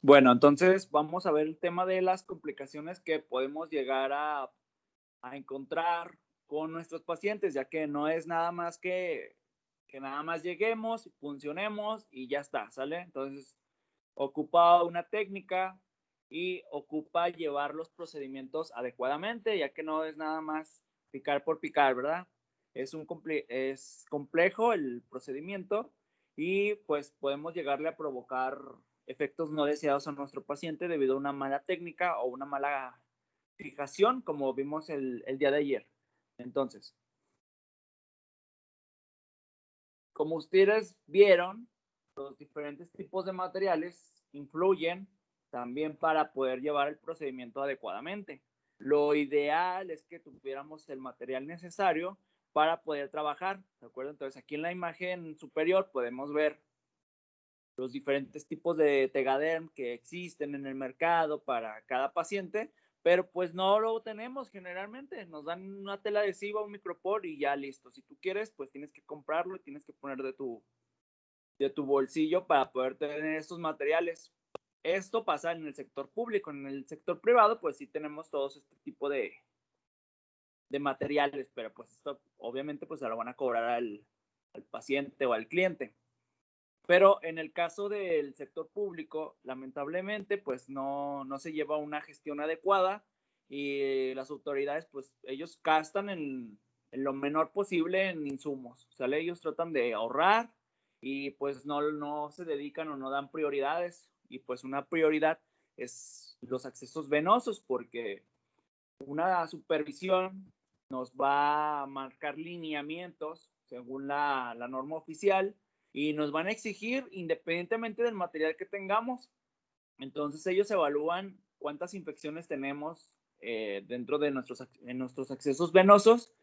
Bueno, entonces vamos a ver el tema de las complicaciones que podemos llegar a encontrar con nuestros pacientes, ya que no es nada más que nada más lleguemos, funcionemos y ya está, ¿sale? Entonces, ocupa una técnica y ocupa llevar los procedimientos adecuadamente, ya que no es nada más picar por picar, ¿verdad? Es complejo el procedimiento y pues podemos llegarle a provocar efectos no deseados a nuestro paciente debido a una mala técnica o una mala fijación, como vimos el día de ayer. Entonces, como ustedes vieron, los diferentes tipos de materiales influyen también para poder llevar el procedimiento adecuadamente. Lo ideal es que tuviéramos el material necesario para poder trabajar, ¿de acuerdo? Entonces, aquí en la imagen superior podemos ver los diferentes tipos de Tegaderm que existen en el mercado para cada paciente, pero pues no lo tenemos generalmente. Nos dan una tela adhesiva, un micropor y ya listo. Si tú quieres, pues tienes que comprarlo y tienes que poner de tu bolsillo para poder tener estos materiales. Esto pasa en el sector público. En el sector privado, pues sí tenemos todos este tipo de materiales, pero pues esto obviamente pues se lo van a cobrar al paciente o al cliente. Pero en el caso del sector público, lamentablemente, pues no se lleva una gestión adecuada y las autoridades, pues ellos gastan en lo menor posible en insumos, ¿sale? Ellos tratan de ahorrar y pues no se dedican o no dan prioridades y pues una prioridad es los accesos venosos porque una supervisión nos va a marcar lineamientos según la norma oficial y nos van a exigir independientemente del material que tengamos. Entonces ellos evalúan cuántas infecciones tenemos dentro de nuestros accesos venosos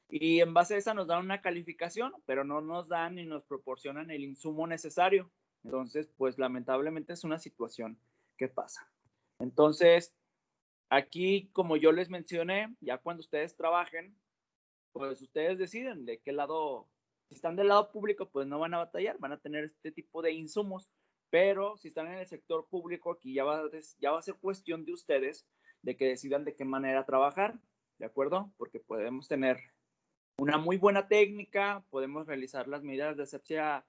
y en base a esa nos dan una calificación, pero no nos dan ni nos proporcionan el insumo necesario. Entonces, pues lamentablemente es una situación que pasa. Entonces, aquí, como yo les mencioné, ya cuando ustedes trabajen, pues ustedes deciden de qué lado, si están del lado público, pues no van a batallar, van a tener este tipo de insumos, pero si están en el sector público, aquí ya va a ser cuestión de ustedes de que decidan de qué manera trabajar, ¿de acuerdo? Porque podemos tener una muy buena técnica, podemos realizar las medidas de asepsia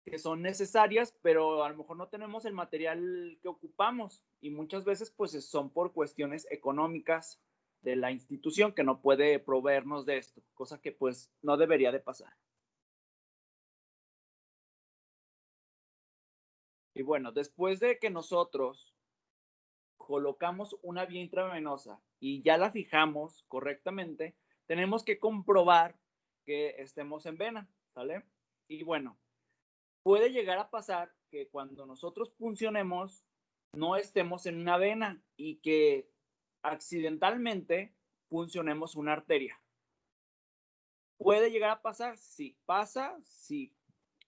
que son necesarias, pero a lo mejor no tenemos el material que ocupamos y muchas veces pues son por cuestiones económicas de la institución que no puede proveernos de esto, cosa que pues no debería de pasar. Y bueno, después de que nosotros colocamos una vía intravenosa y ya la fijamos correctamente, tenemos que comprobar que estemos en vena, ¿sale? Y bueno, puede llegar a pasar que cuando nosotros funcionemos no estemos en una vena y que accidentalmente funcionemos una arteria. ¿Puede llegar a pasar? Sí. ¿Pasa? Sí.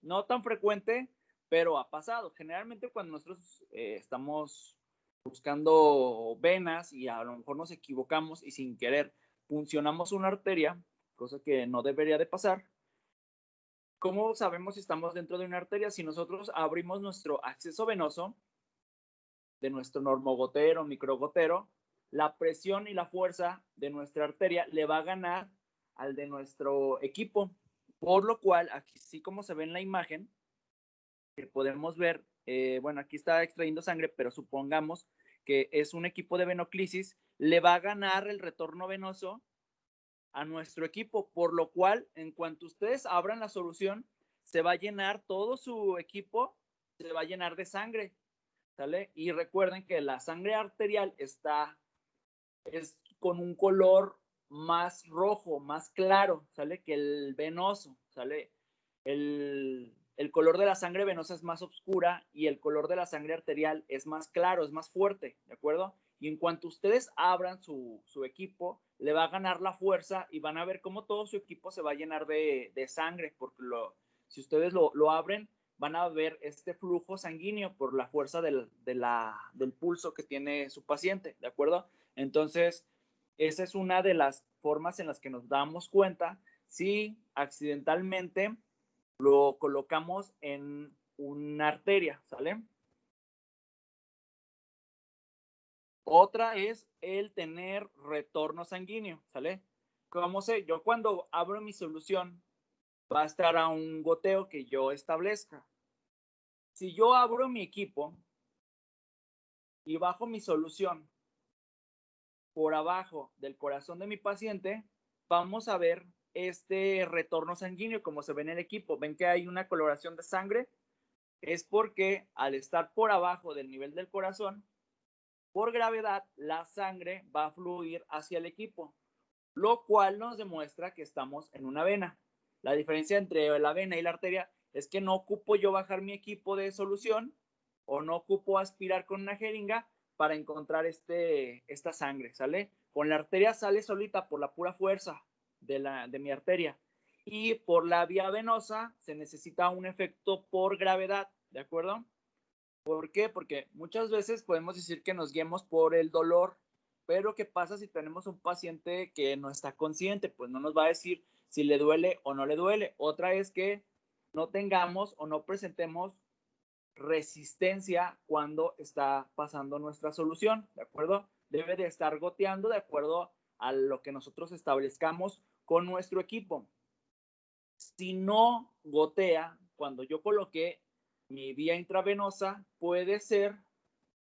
No tan frecuente, pero ha pasado. Generalmente cuando nosotros estamos buscando venas y a lo mejor nos equivocamos y sin querer funcionamos una arteria, cosa que no debería de pasar. ¿Cómo sabemos si estamos dentro de una arteria? Si nosotros abrimos nuestro acceso venoso de nuestro normogotero, microgotero, la presión y la fuerza de nuestra arteria le va a ganar al de nuestro equipo. Por lo cual, aquí sí como se ve en la imagen, que podemos ver, bueno, aquí está extrayendo sangre, pero supongamos que es un equipo de venoclisis, le va a ganar el retorno venoso a nuestro equipo, por lo cual, en cuanto ustedes abran la solución, se va a llenar todo su equipo, se va a llenar de sangre, ¿sale? Y recuerden que la sangre arterial es con un color más rojo, más claro, ¿sale? Que el venoso, ¿sale? El color de la sangre venosa es más oscura y el color de la sangre arterial es más claro, es más fuerte, ¿de acuerdo? Y en cuanto ustedes abran su equipo, le va a ganar la fuerza y van a ver cómo todo su equipo se va a llenar de sangre, porque si ustedes lo abren, van a ver este flujo sanguíneo por la fuerza del pulso que tiene su paciente, ¿de acuerdo? Entonces, esa es una de las formas en las que nos damos cuenta si accidentalmente lo colocamos en una arteria, ¿sale? Otra es el tener retorno sanguíneo, ¿sale? ¿Cómo sé? Yo cuando abro mi solución va a estar a un goteo que yo establezca. Si yo abro mi equipo y bajo mi solución por abajo del corazón de mi paciente, vamos a ver este retorno sanguíneo como se ve en el equipo. ¿Ven que hay una coloración de sangre? Es porque al estar por abajo del nivel del corazón, por gravedad, la sangre va a fluir hacia el equipo, lo cual nos demuestra que estamos en una vena. La diferencia entre la vena y la arteria es que no ocupo yo bajar mi equipo de solución o no ocupo aspirar con una jeringa para encontrar esta sangre, ¿sale? Con la arteria sale solita por la pura fuerza de mi arteria. Y por la vía venosa se necesita un efecto por gravedad, ¿de acuerdo? ¿Por qué? Porque muchas veces podemos decir que nos guiemos por el dolor, pero ¿qué pasa si tenemos un paciente que no está consciente? Pues no nos va a decir si le duele o no le duele. Otra es que no tengamos o no presentemos resistencia cuando está pasando nuestra solución, ¿de acuerdo? Debe de estar goteando de acuerdo a lo que nosotros establezcamos con nuestro equipo. Si no gotea, cuando yo coloqué mi vía intravenosa, puede ser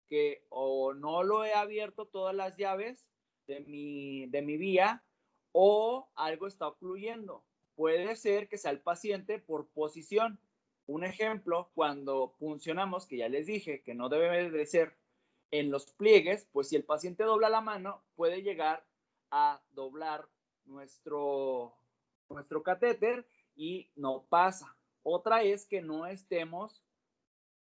que o no lo he abierto todas las llaves de mi vía o algo está ocluyendo. Puede ser que sea el paciente por posición. Un ejemplo, cuando funcionamos, que ya les dije que no debe de ser en los pliegues, pues si el paciente dobla la mano, puede llegar a doblar nuestro catéter y no pasa. Otra es que no estemos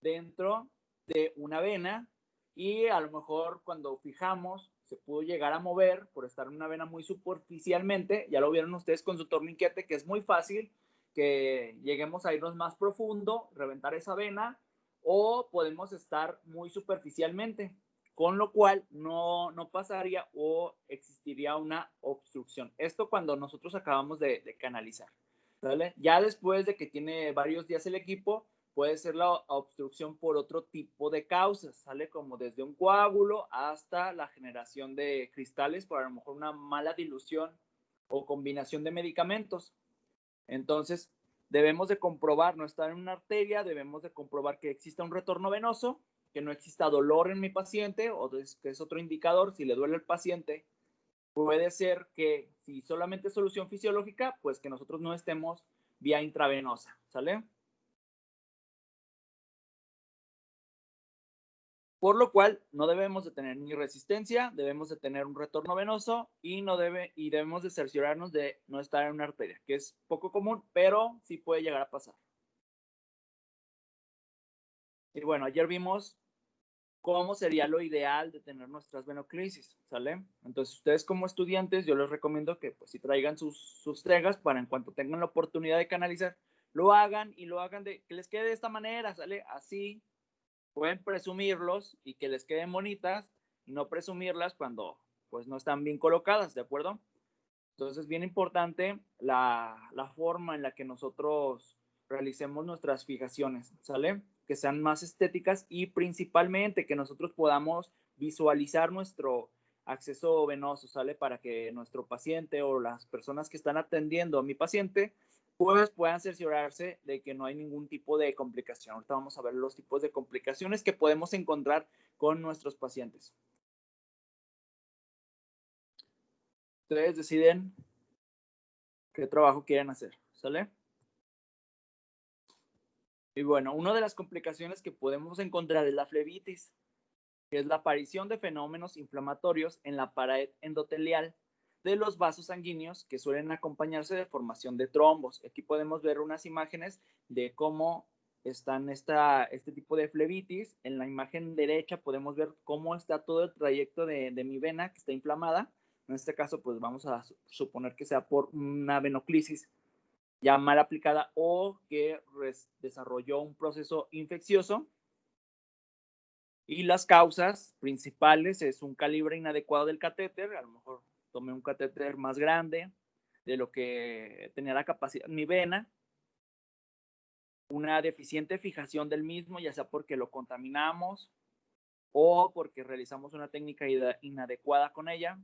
dentro de una vena y a lo mejor cuando fijamos se pudo llegar a mover por estar en una vena muy superficialmente. Ya lo vieron ustedes con su torniquete, que es muy fácil que lleguemos a irnos más profundo, reventar esa vena, o podemos estar muy superficialmente, con lo cual no pasaría o existiría una obstrucción. Esto cuando nosotros acabamos de canalizar, ¿vale? Ya después de que tiene varios días el equipo, puede ser la obstrucción por otro tipo de causas, sale como desde un coágulo hasta la generación de cristales por a lo mejor una mala dilución o combinación de medicamentos. Entonces, debemos de comprobar no estar en una arteria, debemos de comprobar que exista un retorno venoso, que no exista dolor en mi paciente, o que es otro indicador, si le duele al paciente, puede ser que si solamente es solución fisiológica, pues que nosotros no estemos vía intravenosa, ¿sale? Por lo cual no debemos de tener ni resistencia, debemos de tener un retorno venoso y debemos de cerciorarnos de no estar en una arteria, que es poco común, pero sí puede llegar a pasar. Y bueno, ayer vimos cómo sería lo ideal de tener nuestras venoclisis, ¿sale? Entonces, ustedes como estudiantes, yo les recomiendo que pues si traigan sus tregas para en cuanto tengan la oportunidad de canalizar, lo hagan y lo hagan que les quede de esta manera, ¿sale? Así pueden presumirlos y que les queden bonitas y no presumirlas cuando pues no están bien colocadas, ¿de acuerdo? Entonces, bien importante la forma en la que nosotros realicemos nuestras fijaciones, ¿sale? Que sean más estéticas y principalmente que nosotros podamos visualizar nuestro acceso venoso, ¿sale? Para que nuestro paciente o las personas que están atendiendo a mi paciente pues puedan cerciorarse de que no hay ningún tipo de complicación. Ahorita vamos a ver los tipos de complicaciones que podemos encontrar con nuestros pacientes. Ustedes deciden qué trabajo quieren hacer, ¿sale? Y bueno, una de las complicaciones que podemos encontrar es la flebitis, que es la aparición de fenómenos inflamatorios en la pared endotelial de los vasos sanguíneos que suelen acompañarse de formación de trombos. Aquí podemos ver unas imágenes de cómo están este tipo de flebitis. En la imagen derecha podemos ver cómo está todo el trayecto de mi vena que está inflamada. En este caso, pues vamos a suponer que sea por una venoclisis ya mal aplicada o que desarrolló un proceso infeccioso. Y las causas principales es un calibre inadecuado del catéter, a lo mejor tomé un catéter más grande de lo que tenía la capacidad mi vena, una deficiente fijación del mismo, ya sea porque lo contaminamos o porque realizamos una técnica inadecuada con ella.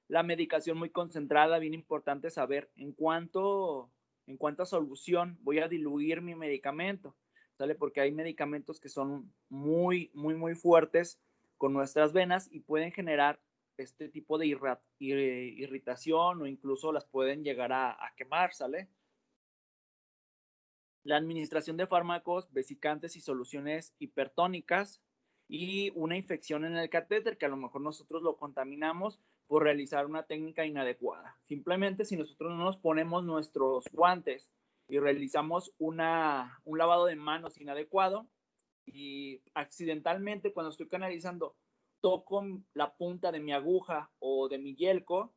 La medicación muy concentrada, bien importante saber en cuánta solución voy a diluir mi medicamento, ¿sale? Porque hay medicamentos que son muy fuertes con nuestras venas y pueden generar este tipo de irritación o incluso las pueden llegar a quemar, ¿sale? La administración de fármacos, vesicantes y soluciones hipertónicas y una infección en el catéter que a lo mejor nosotros lo contaminamos por realizar una técnica inadecuada. Simplemente si nosotros no nos ponemos nuestros guantes y realizamos un lavado de manos inadecuado y accidentalmente cuando estoy canalizando toco la punta de mi aguja o de mi yelco,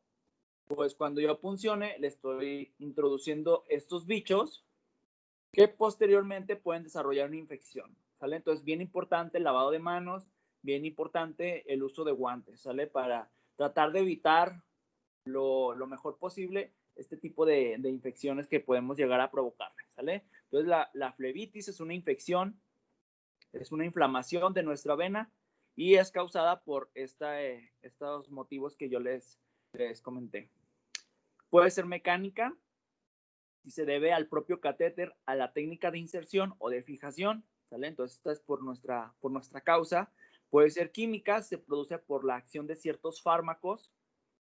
pues cuando yo puncione le estoy introduciendo estos bichos que posteriormente pueden desarrollar una infección, ¿sale? Entonces, bien importante el lavado de manos, bien importante el uso de guantes, ¿sale? Para tratar de evitar lo mejor posible este tipo de infecciones que podemos llegar a provocar, ¿sale? Entonces, la flebitis es una infección, es una inflamación de nuestra vena y es causada por estos motivos que yo les comenté. Puede ser mecánica, si se debe al propio catéter, a la técnica de inserción o de fijación, ¿sale? Entonces, esta es por nuestra causa. Puede ser química, se produce por la acción de ciertos fármacos.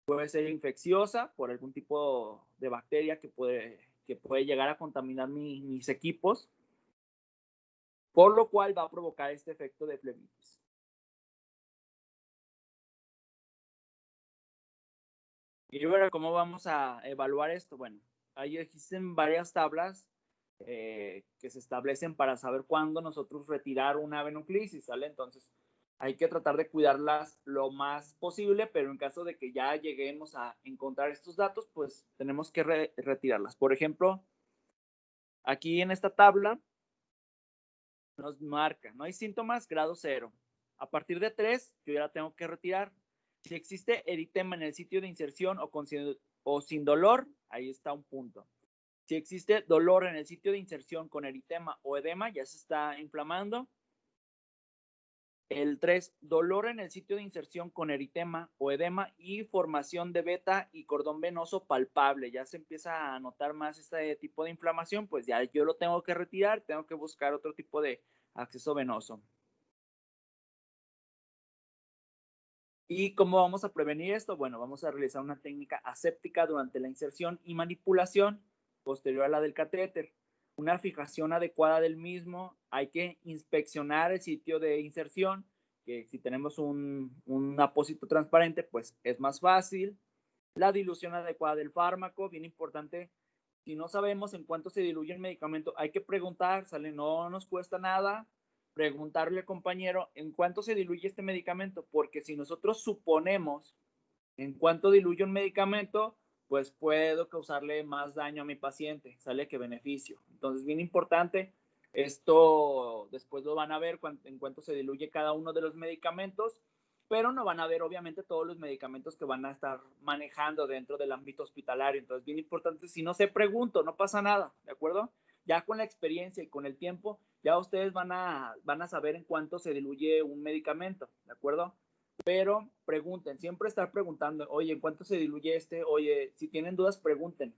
Puede ser infecciosa, por algún tipo de bacteria que puede llegar a contaminar mis equipos, por lo cual va a provocar este efecto de flebitis. Y bueno, ¿cómo vamos a evaluar esto? Bueno, ahí existen varias tablas que se establecen para saber cuándo nosotros retirar una avenoclisis, ¿sale? Entonces, hay que tratar de cuidarlas lo más posible, pero en caso de que ya lleguemos a encontrar estos datos, pues tenemos que retirarlas. Por ejemplo, aquí en esta tabla nos marca, no hay síntomas, grado 0. A partir de 3, yo ya la tengo que retirar. Si existe eritema en el sitio de inserción o sin dolor, ahí está un punto. Si existe dolor en el sitio de inserción con eritema o edema, ya se está inflamando. El 3, dolor en el sitio de inserción con eritema o edema y formación de beta y cordón venoso palpable. Ya se empieza a notar más este tipo de inflamación, pues ya yo lo tengo que retirar, tengo que buscar otro tipo de acceso venoso. ¿Y cómo vamos a prevenir esto? Bueno, vamos a realizar una técnica aséptica durante la inserción y manipulación posterior a la del catéter. Una fijación adecuada del mismo, hay que inspeccionar el sitio de inserción, que si tenemos un apósito transparente, pues es más fácil. La dilución adecuada del fármaco, bien importante. Si no sabemos en cuánto se diluye el medicamento, hay que preguntar, ¿sale? No nos cuesta nada preguntarle al compañero en cuánto se diluye este medicamento, porque si nosotros suponemos en cuánto diluye un medicamento, pues puedo causarle más daño a mi paciente, sale que beneficio. Entonces, bien importante, esto después lo van a ver en cuánto se diluye cada uno de los medicamentos, pero no van a ver obviamente todos los medicamentos que van a estar manejando dentro del ámbito hospitalario. Entonces, bien importante, si no sé, pregunto, no pasa nada, ¿de acuerdo? Ya con la experiencia y con el tiempo, ya ustedes van a saber en cuánto se diluye un medicamento, ¿de acuerdo? Pero pregunten, siempre estar preguntando, oye, ¿en cuánto se diluye este? Oye, si tienen dudas, pregunten.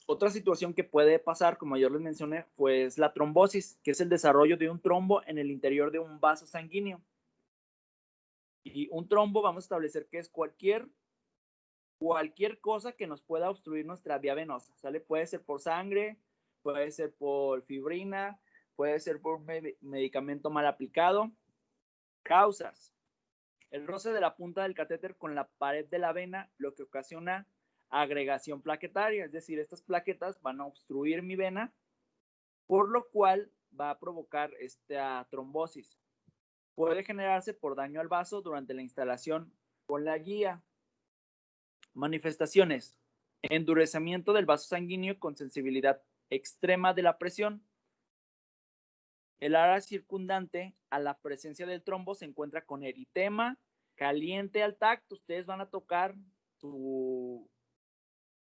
Otra situación que puede pasar, como yo les mencioné, pues la trombosis, que es el desarrollo de un trombo en el interior de un vaso sanguíneo. Y un trombo vamos a establecer que es cualquier cosa que nos pueda obstruir nuestra vía venosa, ¿sale? Puede ser por sangre, puede ser por fibrina, puede ser por medicamento mal aplicado. Causas: el roce de la punta del catéter con la pared de la vena, lo que ocasiona agregación plaquetaria, es decir, estas plaquetas van a obstruir mi vena, por lo cual va a provocar esta trombosis. Puede generarse por daño al vaso durante la instalación con la guía. Manifestaciones: endurecimiento del vaso sanguíneo con sensibilidad extrema de la presión. El área circundante a la presencia del trombo se encuentra con eritema, caliente al tacto. Ustedes van a tocar su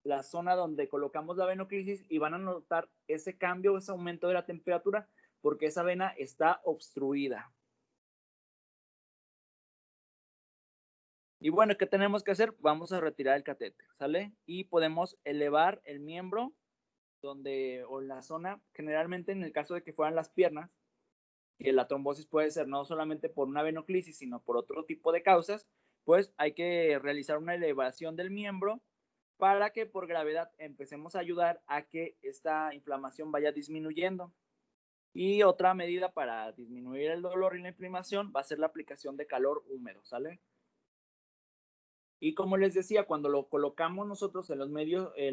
la zona donde colocamos la venoclisis y van a notar ese cambio, ese aumento de la temperatura, porque esa vena está obstruida. Y bueno, ¿qué tenemos que hacer? Vamos a retirar el catéter, ¿sale? Y podemos elevar el miembro donde, o la zona, generalmente en el caso de que fueran las piernas, que la trombosis puede ser no solamente por una venoclisis, sino por otro tipo de causas, pues hay que realizar una elevación del miembro para que por gravedad empecemos a ayudar a que esta inflamación vaya disminuyendo. Y otra medida para disminuir el dolor y la inflamación va a ser la aplicación de calor húmedo, ¿sale? Y como les decía, cuando lo colocamos nosotros en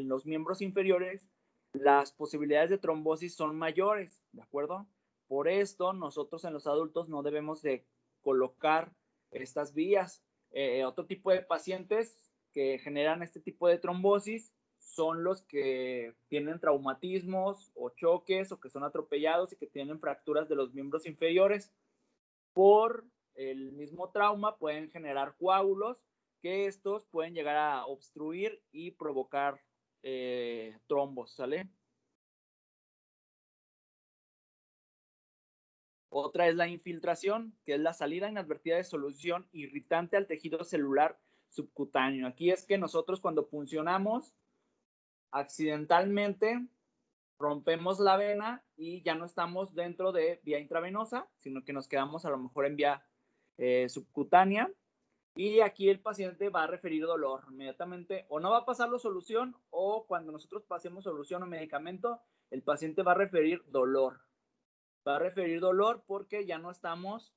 los miembros inferiores, las posibilidades de trombosis son mayores, ¿de acuerdo? Por esto, nosotros en los adultos no debemos de colocar estas vías. Otro tipo de pacientes que generan este tipo de trombosis son los que tienen traumatismos o choques o que son atropellados y que tienen fracturas de los miembros inferiores. Por el mismo trauma pueden generar coágulos que estos pueden llegar a obstruir y provocar trombos, ¿sale? Otra es la infiltración, que es la salida inadvertida de solución irritante al tejido celular subcutáneo. Aquí es que nosotros cuando puncionamos accidentalmente rompemos la vena y ya no estamos dentro de vía intravenosa, sino que nos quedamos a lo mejor en vía subcutánea. Y aquí el paciente va a referir dolor inmediatamente, o no va a pasarlo solución, o cuando nosotros pasemos solución o medicamento, el paciente va a referir dolor. Va a referir dolor porque ya no estamos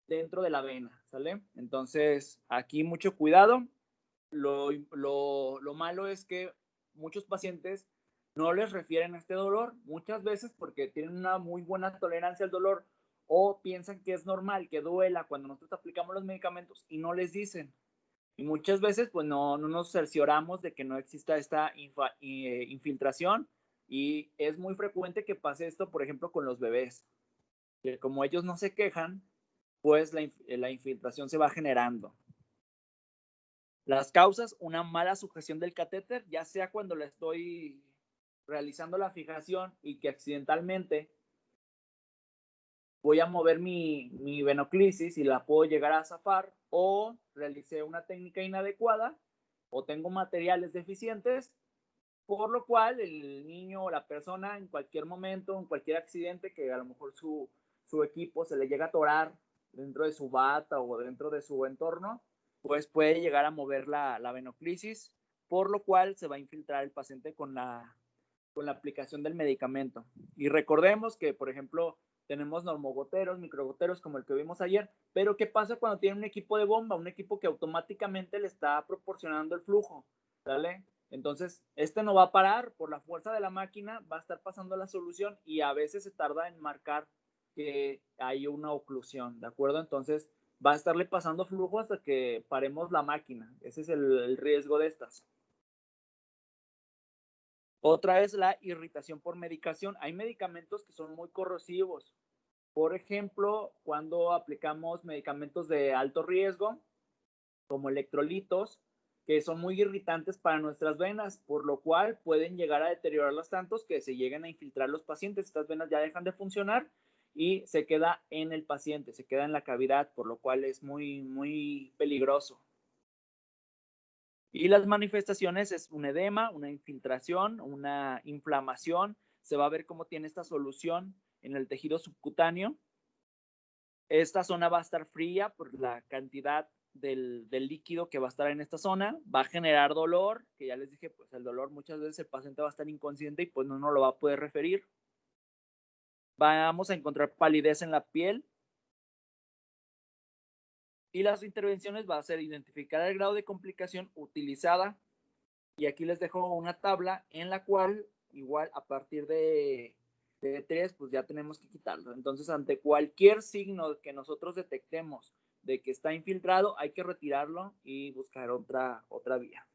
dentro de la vena, ¿sale? Entonces, aquí mucho cuidado. Lo malo es que muchos pacientes no les refieren a este dolor, muchas veces porque tienen una muy buena tolerancia al dolor o piensan que es normal que duela cuando nosotros aplicamos los medicamentos y no les dicen. Y muchas veces pues no nos cercioramos de que no exista esta infiltración y es muy frecuente que pase esto, por ejemplo, con los bebés, que como ellos no se quejan, pues la infiltración se va generando. Las causas, una mala sujeción del catéter, ya sea cuando le estoy realizando la fijación y que accidentalmente voy a mover mi venoclisis y la puedo llegar a zafar, o realicé una técnica inadecuada, o tengo materiales deficientes, por lo cual el niño o la persona en cualquier momento, en cualquier accidente que a lo mejor su equipo se le llega a atorar dentro de su bata o dentro de su entorno, pues puede llegar a mover la venoclisis, por lo cual se va a infiltrar el paciente con la aplicación del medicamento. Y recordemos que, por ejemplo, tenemos normogoteros, microgoteros como el que vimos ayer, pero ¿qué pasa cuando tiene un equipo de bomba? Un equipo que automáticamente le está proporcionando el flujo, ¿sale? Entonces, este no va a parar, por la fuerza de la máquina va a estar pasando la solución y a veces se tarda en marcar que hay una oclusión, ¿de acuerdo? Entonces, va a estarle pasando flujo hasta que paremos la máquina. Ese es el riesgo de estas. Otra es la irritación por medicación. Hay medicamentos que son muy corrosivos. Por ejemplo, cuando aplicamos medicamentos de alto riesgo, como electrolitos, que son muy irritantes para nuestras venas, por lo cual pueden llegar a deteriorarlas tantos que se lleguen a infiltrar los pacientes. Estas venas ya dejan de funcionar y se queda en el paciente, se queda en la cavidad, por lo cual es muy peligroso. Y las manifestaciones es un edema, una infiltración, una inflamación. Se va a ver cómo tiene esta solución en el tejido subcutáneo. Esta zona va a estar fría por la cantidad del líquido que va a estar en esta zona. Va a generar dolor, que ya les dije, pues el dolor muchas veces el paciente va a estar inconsciente y pues no lo va a poder referir. Vamos a encontrar palidez en la piel. Y las intervenciones va a ser identificar el grado de complicación utilizada. Y aquí les dejo una tabla en la cual, igual a partir de 3, pues ya tenemos que quitarlo. Entonces, ante cualquier signo que nosotros detectemos de que está infiltrado, hay que retirarlo y buscar otra vía.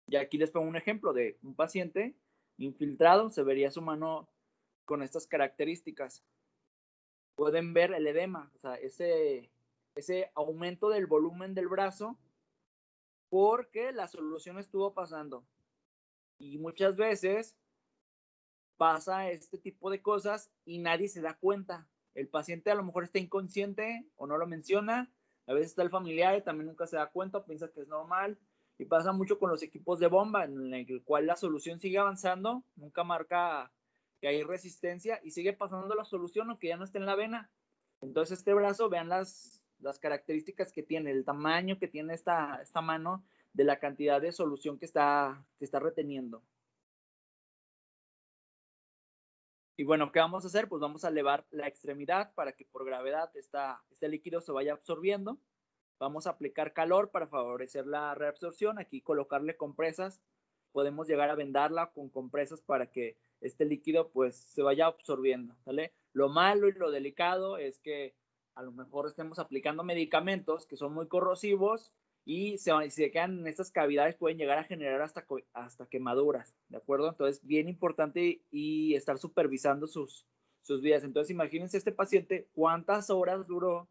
Y aquí les pongo un ejemplo de un paciente infiltrado, se vería su mano con estas características. Pueden ver el edema, o sea, ese aumento del volumen del brazo porque la solución estuvo pasando. Y muchas veces pasa este tipo de cosas y nadie se da cuenta. El paciente a lo mejor está inconsciente o no lo menciona. A veces está el familiar y también nunca se da cuenta, piensa que es normal. Y pasa mucho con los equipos de bomba, en el cual la solución sigue avanzando, nunca marca que hay resistencia y sigue pasando la solución aunque ya no esté en la vena. Entonces este brazo, vean las características que tiene, el tamaño que tiene esta mano de la cantidad de solución que está reteniendo. Y bueno, ¿qué vamos a hacer? Pues vamos a elevar la extremidad para que por gravedad este líquido se vaya absorbiendo. Vamos a aplicar calor para favorecer la reabsorción. Aquí colocarle compresas. Podemos llegar a vendarla con compresas para que este líquido pues se vaya absorbiendo, ¿vale? Lo malo y lo delicado es que a lo mejor estemos aplicando medicamentos que son muy corrosivos y si se quedan en estas cavidades pueden llegar a generar hasta quemaduras, ¿de acuerdo? Entonces, bien importante y estar supervisando sus vidas. Entonces, imagínense este paciente cuántas horas duró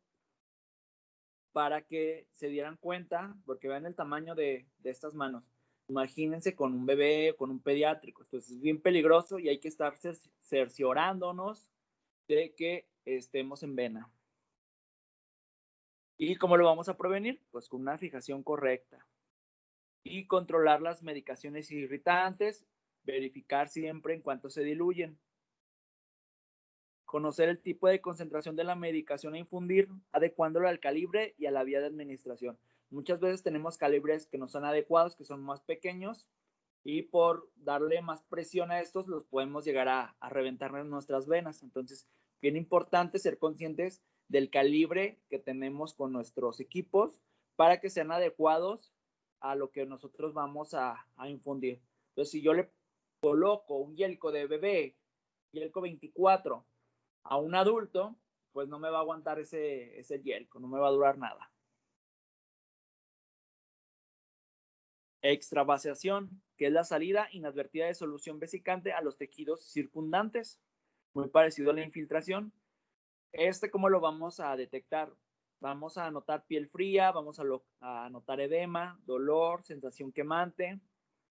para que se dieran cuenta, porque vean el tamaño de estas manos. Imagínense con un bebé, con un pediátrico. Entonces, es bien peligroso y hay que estar cerciorándonos de que estemos en vena. ¿Y cómo lo vamos a prevenir? Pues con una fijación correcta. Y controlar las medicaciones irritantes, verificar siempre en cuánto se diluyen. Conocer el tipo de concentración de la medicación a infundir, adecuándolo al calibre y a la vía de administración. Muchas veces tenemos calibres que no son adecuados, que son más pequeños, y por darle más presión a estos, los podemos llegar a reventar en nuestras venas. Entonces, bien importante ser conscientes del calibre que tenemos con nuestros equipos para que sean adecuados a lo que nosotros vamos a infundir. Entonces, si yo le coloco un yelco de bebé, yelco 24, a un adulto, pues no me va a aguantar ese yelco, no me va a durar nada. Extravasación, que es la salida inadvertida de solución vesicante a los tejidos circundantes, muy parecido a la infiltración. ¿Cómo lo vamos a detectar? Vamos a notar piel fría, vamos a notar edema, dolor, sensación quemante.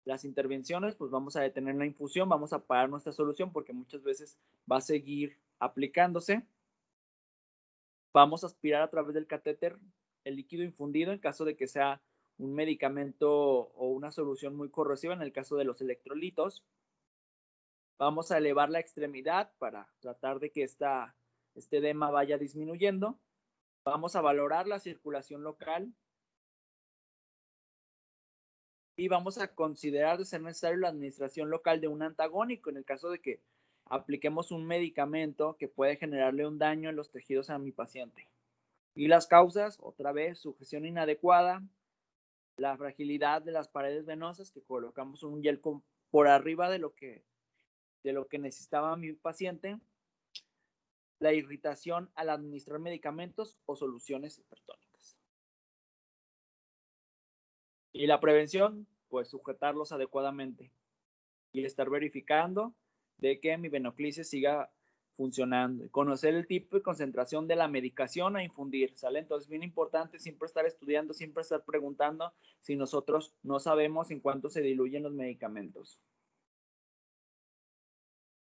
Las intervenciones, pues vamos a detener la infusión, vamos a parar nuestra solución porque muchas veces va a seguir aplicándose. Vamos a aspirar a través del catéter el líquido infundido en caso de que sea un medicamento o una solución muy corrosiva, en el caso de los electrolitos. Vamos a elevar la extremidad para tratar de que este edema vaya disminuyendo. Vamos a valorar la circulación local y vamos a considerar de ser necesario la administración local de un antagónico en el caso de que apliquemos un medicamento que puede generarle un daño en los tejidos a mi paciente. Y las causas, otra vez, sujeción inadecuada, la fragilidad de las paredes venosas, que colocamos un gel por arriba de lo que necesitaba mi paciente, la irritación al administrar medicamentos o soluciones hipertónicas. Y la prevención, pues sujetarlos adecuadamente y estar verificando de que mi venoclisis siga funcionando. Conocer el tipo y concentración de la medicación a infundir, ¿sale? Entonces, bien importante siempre estar estudiando, siempre estar preguntando si nosotros no sabemos en cuánto se diluyen los medicamentos.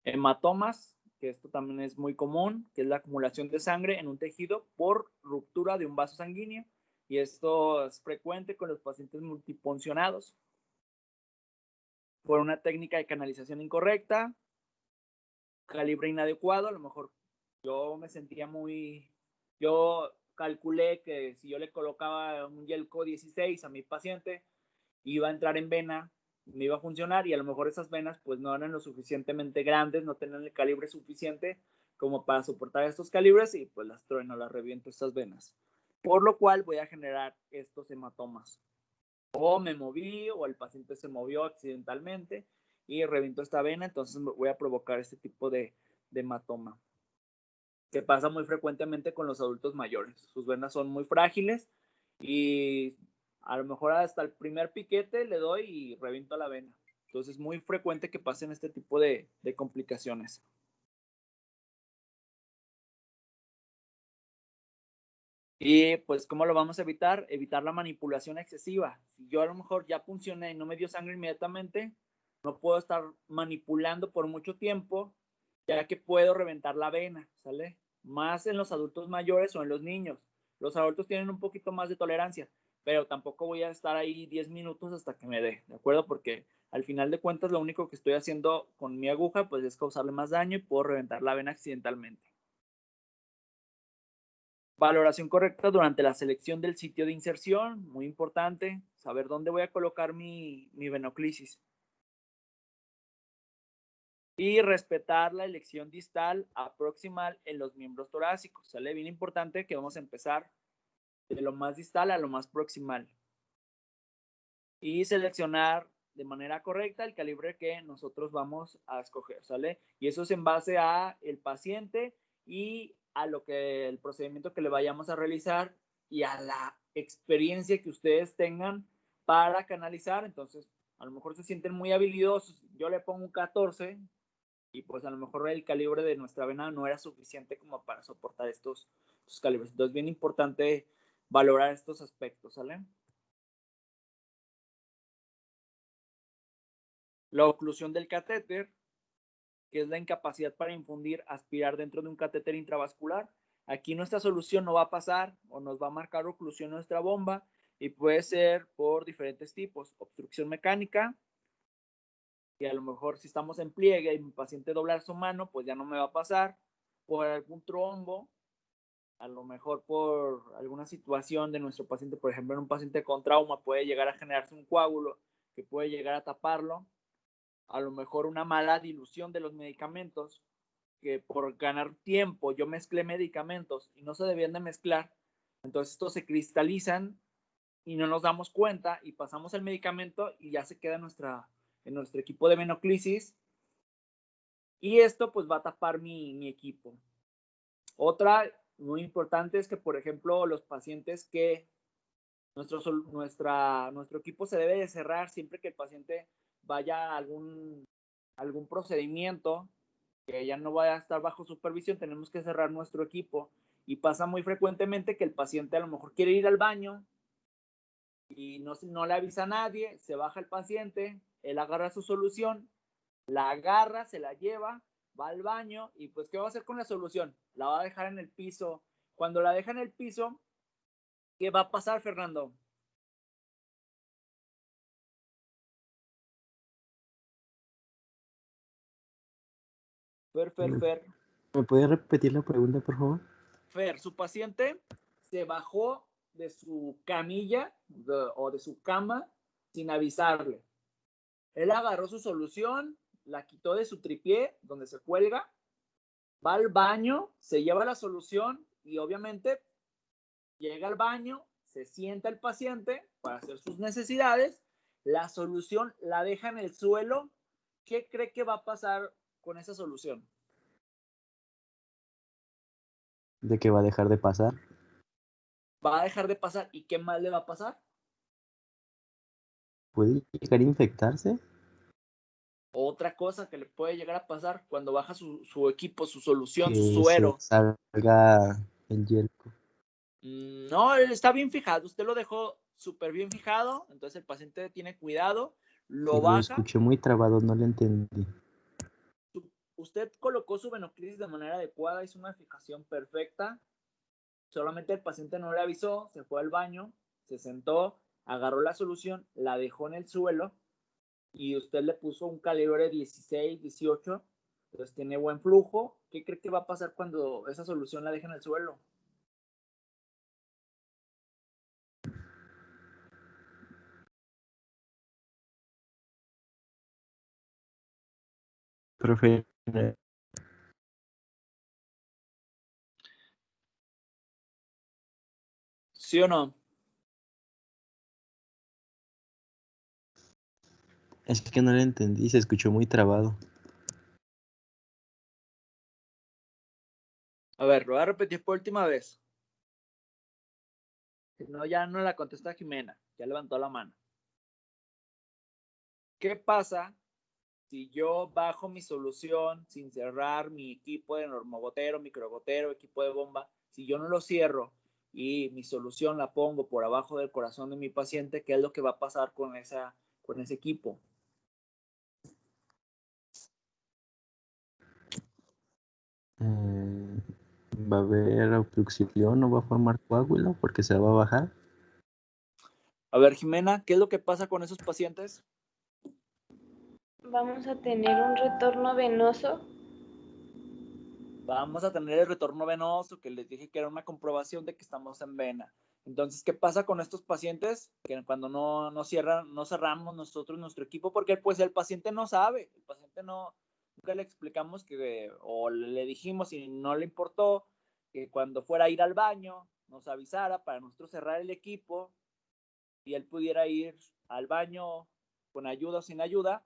Hematomas, que esto también es muy común, que es la acumulación de sangre en un tejido por ruptura de un vaso sanguíneo, y esto es frecuente con los pacientes multipuncionados por una técnica de canalización incorrecta, calibre inadecuado. A lo mejor yo me sentía yo calculé que si yo le colocaba un Yelco 16 a mi paciente, iba a entrar en vena, me iba a funcionar, y a lo mejor esas venas pues no eran lo suficientemente grandes, no tenían el calibre suficiente como para soportar estos calibres, y pues las trueno, las reviento estas venas. Por lo cual voy a generar estos hematomas. O me moví o el paciente se movió accidentalmente y reventó esta vena, entonces voy a provocar este tipo de hematoma, que pasa muy frecuentemente con los adultos mayores. Sus venas son muy frágiles y a lo mejor hasta el primer piquete le doy y reviento la vena. Entonces es muy frecuente que pasen este tipo de complicaciones. Y pues, ¿cómo lo vamos a evitar? Evitar la manipulación excesiva. Si yo a lo mejor ya funcioné y no me dio sangre inmediatamente, no puedo estar manipulando por mucho tiempo, ya que puedo reventar la vena, ¿sale? Más en los adultos mayores o en los niños. Los adultos tienen un poquito más de tolerancia, pero tampoco voy a estar ahí 10 minutos hasta que me dé, ¿de acuerdo? Porque al final de cuentas lo único que estoy haciendo con mi aguja pues es causarle más daño y puedo reventar la vena accidentalmente. Valoración correcta durante la selección del sitio de inserción, muy importante, saber dónde voy a colocar mi venoclisis. Y respetar la elección distal a proximal en los miembros torácicos, ¿sale? Bien importante que vamos a empezar de lo más distal a lo más proximal. Y seleccionar de manera correcta el calibre que nosotros vamos a escoger, ¿sale? Y eso es en base a el paciente y a lo que el procedimiento que le vayamos a realizar y a la experiencia que ustedes tengan para canalizar. Entonces, a lo mejor se sienten muy habilidosos. Yo le pongo un 14 y pues a lo mejor el calibre de nuestra vena no era suficiente como para soportar estos calibres. Entonces, bien importante valorar estos aspectos, ¿sale? La oclusión del catéter, que es la incapacidad para infundir, aspirar dentro de un catéter intravascular. Aquí nuestra solución no va a pasar o nos va a marcar oclusión nuestra bomba y puede ser por diferentes tipos. Obstrucción mecánica, y a lo mejor si estamos en pliegue y mi paciente doblar su mano, pues ya no me va a pasar. Por algún trombo, a lo mejor por alguna situación de nuestro paciente, por ejemplo, en un paciente con trauma puede llegar a generarse un coágulo que puede llegar a taparlo. A lo mejor una mala dilución de los medicamentos, que por ganar tiempo yo mezclé medicamentos y no se debían de mezclar, entonces estos se cristalizan y no nos damos cuenta y pasamos el medicamento y ya se queda en nuestro equipo de venoclisis y esto pues va a tapar mi equipo. Otra muy importante es que, por ejemplo, los pacientes que nuestro equipo se debe de cerrar siempre que el paciente vaya a algún procedimiento que ya no vaya a estar bajo supervisión, tenemos que cerrar nuestro equipo. Y pasa muy frecuentemente que el paciente a lo mejor quiere ir al baño y no le avisa a nadie, se baja el paciente, él agarra su solución, la agarra, se la lleva, va al baño y pues ¿qué va a hacer con la solución? La va a dejar en el piso. Cuando la deja en el piso, ¿qué va a pasar, Fernando? Fer. ¿Me puede repetir la pregunta, por favor? Fer, su paciente se bajó de su camilla o de su cama sin avisarle. Él agarró su solución, la quitó de su tripié donde se cuelga, va al baño, se lleva la solución y obviamente llega al baño, se sienta el paciente para hacer sus necesidades, la solución la deja en el suelo. ¿Qué cree que va a pasar con esa solución? ¿De qué va a dejar de pasar? Va a dejar de pasar. ¿Y qué más le va a pasar? ¿Puede llegar a infectarse? Otra cosa que le puede llegar a pasar cuando baja su equipo, su solución, su Que se suero. salga el yelco. No, está bien fijado. Usted lo dejó súper bien fijado. Entonces el paciente tiene cuidado. Que Lo lo baja. escuché muy trabado, no lo entendí. Usted colocó su venoclisis de manera adecuada. Hizo una fijación perfecta. Solamente el paciente no le avisó. Se fue al baño. Se sentó. Agarró la solución. La dejó en el suelo. Y usted le puso un calibre 16, 18. Entonces tiene buen flujo. ¿Qué cree que va a pasar cuando esa solución la deje en el suelo? Profe, ¿Sí o no? es que no lo entendí, se escuchó muy trabado. A ver, lo voy a repetir por última vez. Si no, ya no la contesta Jimena. Ya levantó la mano. ¿Qué pasa si yo bajo mi solución sin cerrar mi equipo de normogotero, microgotero, equipo de bomba? Si yo no lo cierro y mi solución la pongo por abajo del corazón de mi paciente, ¿qué es lo que va a pasar con ese equipo? Va a haber obstrucción, no va a formar coágulo porque se va a bajar. A ver, Jimena, ¿qué es lo que pasa con esos pacientes? Vamos a tener un retorno venoso. Vamos a tener el retorno venoso, que les dije que era una comprobación de que estamos en vena. Entonces, ¿qué pasa con estos pacientes? Que cuando no cerramos nosotros nuestro equipo, porque pues el paciente no sabe, el paciente nunca le explicamos o le dijimos y no le importó, que cuando fuera a ir al baño, nos avisara para nosotros cerrar el equipo y él pudiera ir al baño con ayuda o sin ayuda,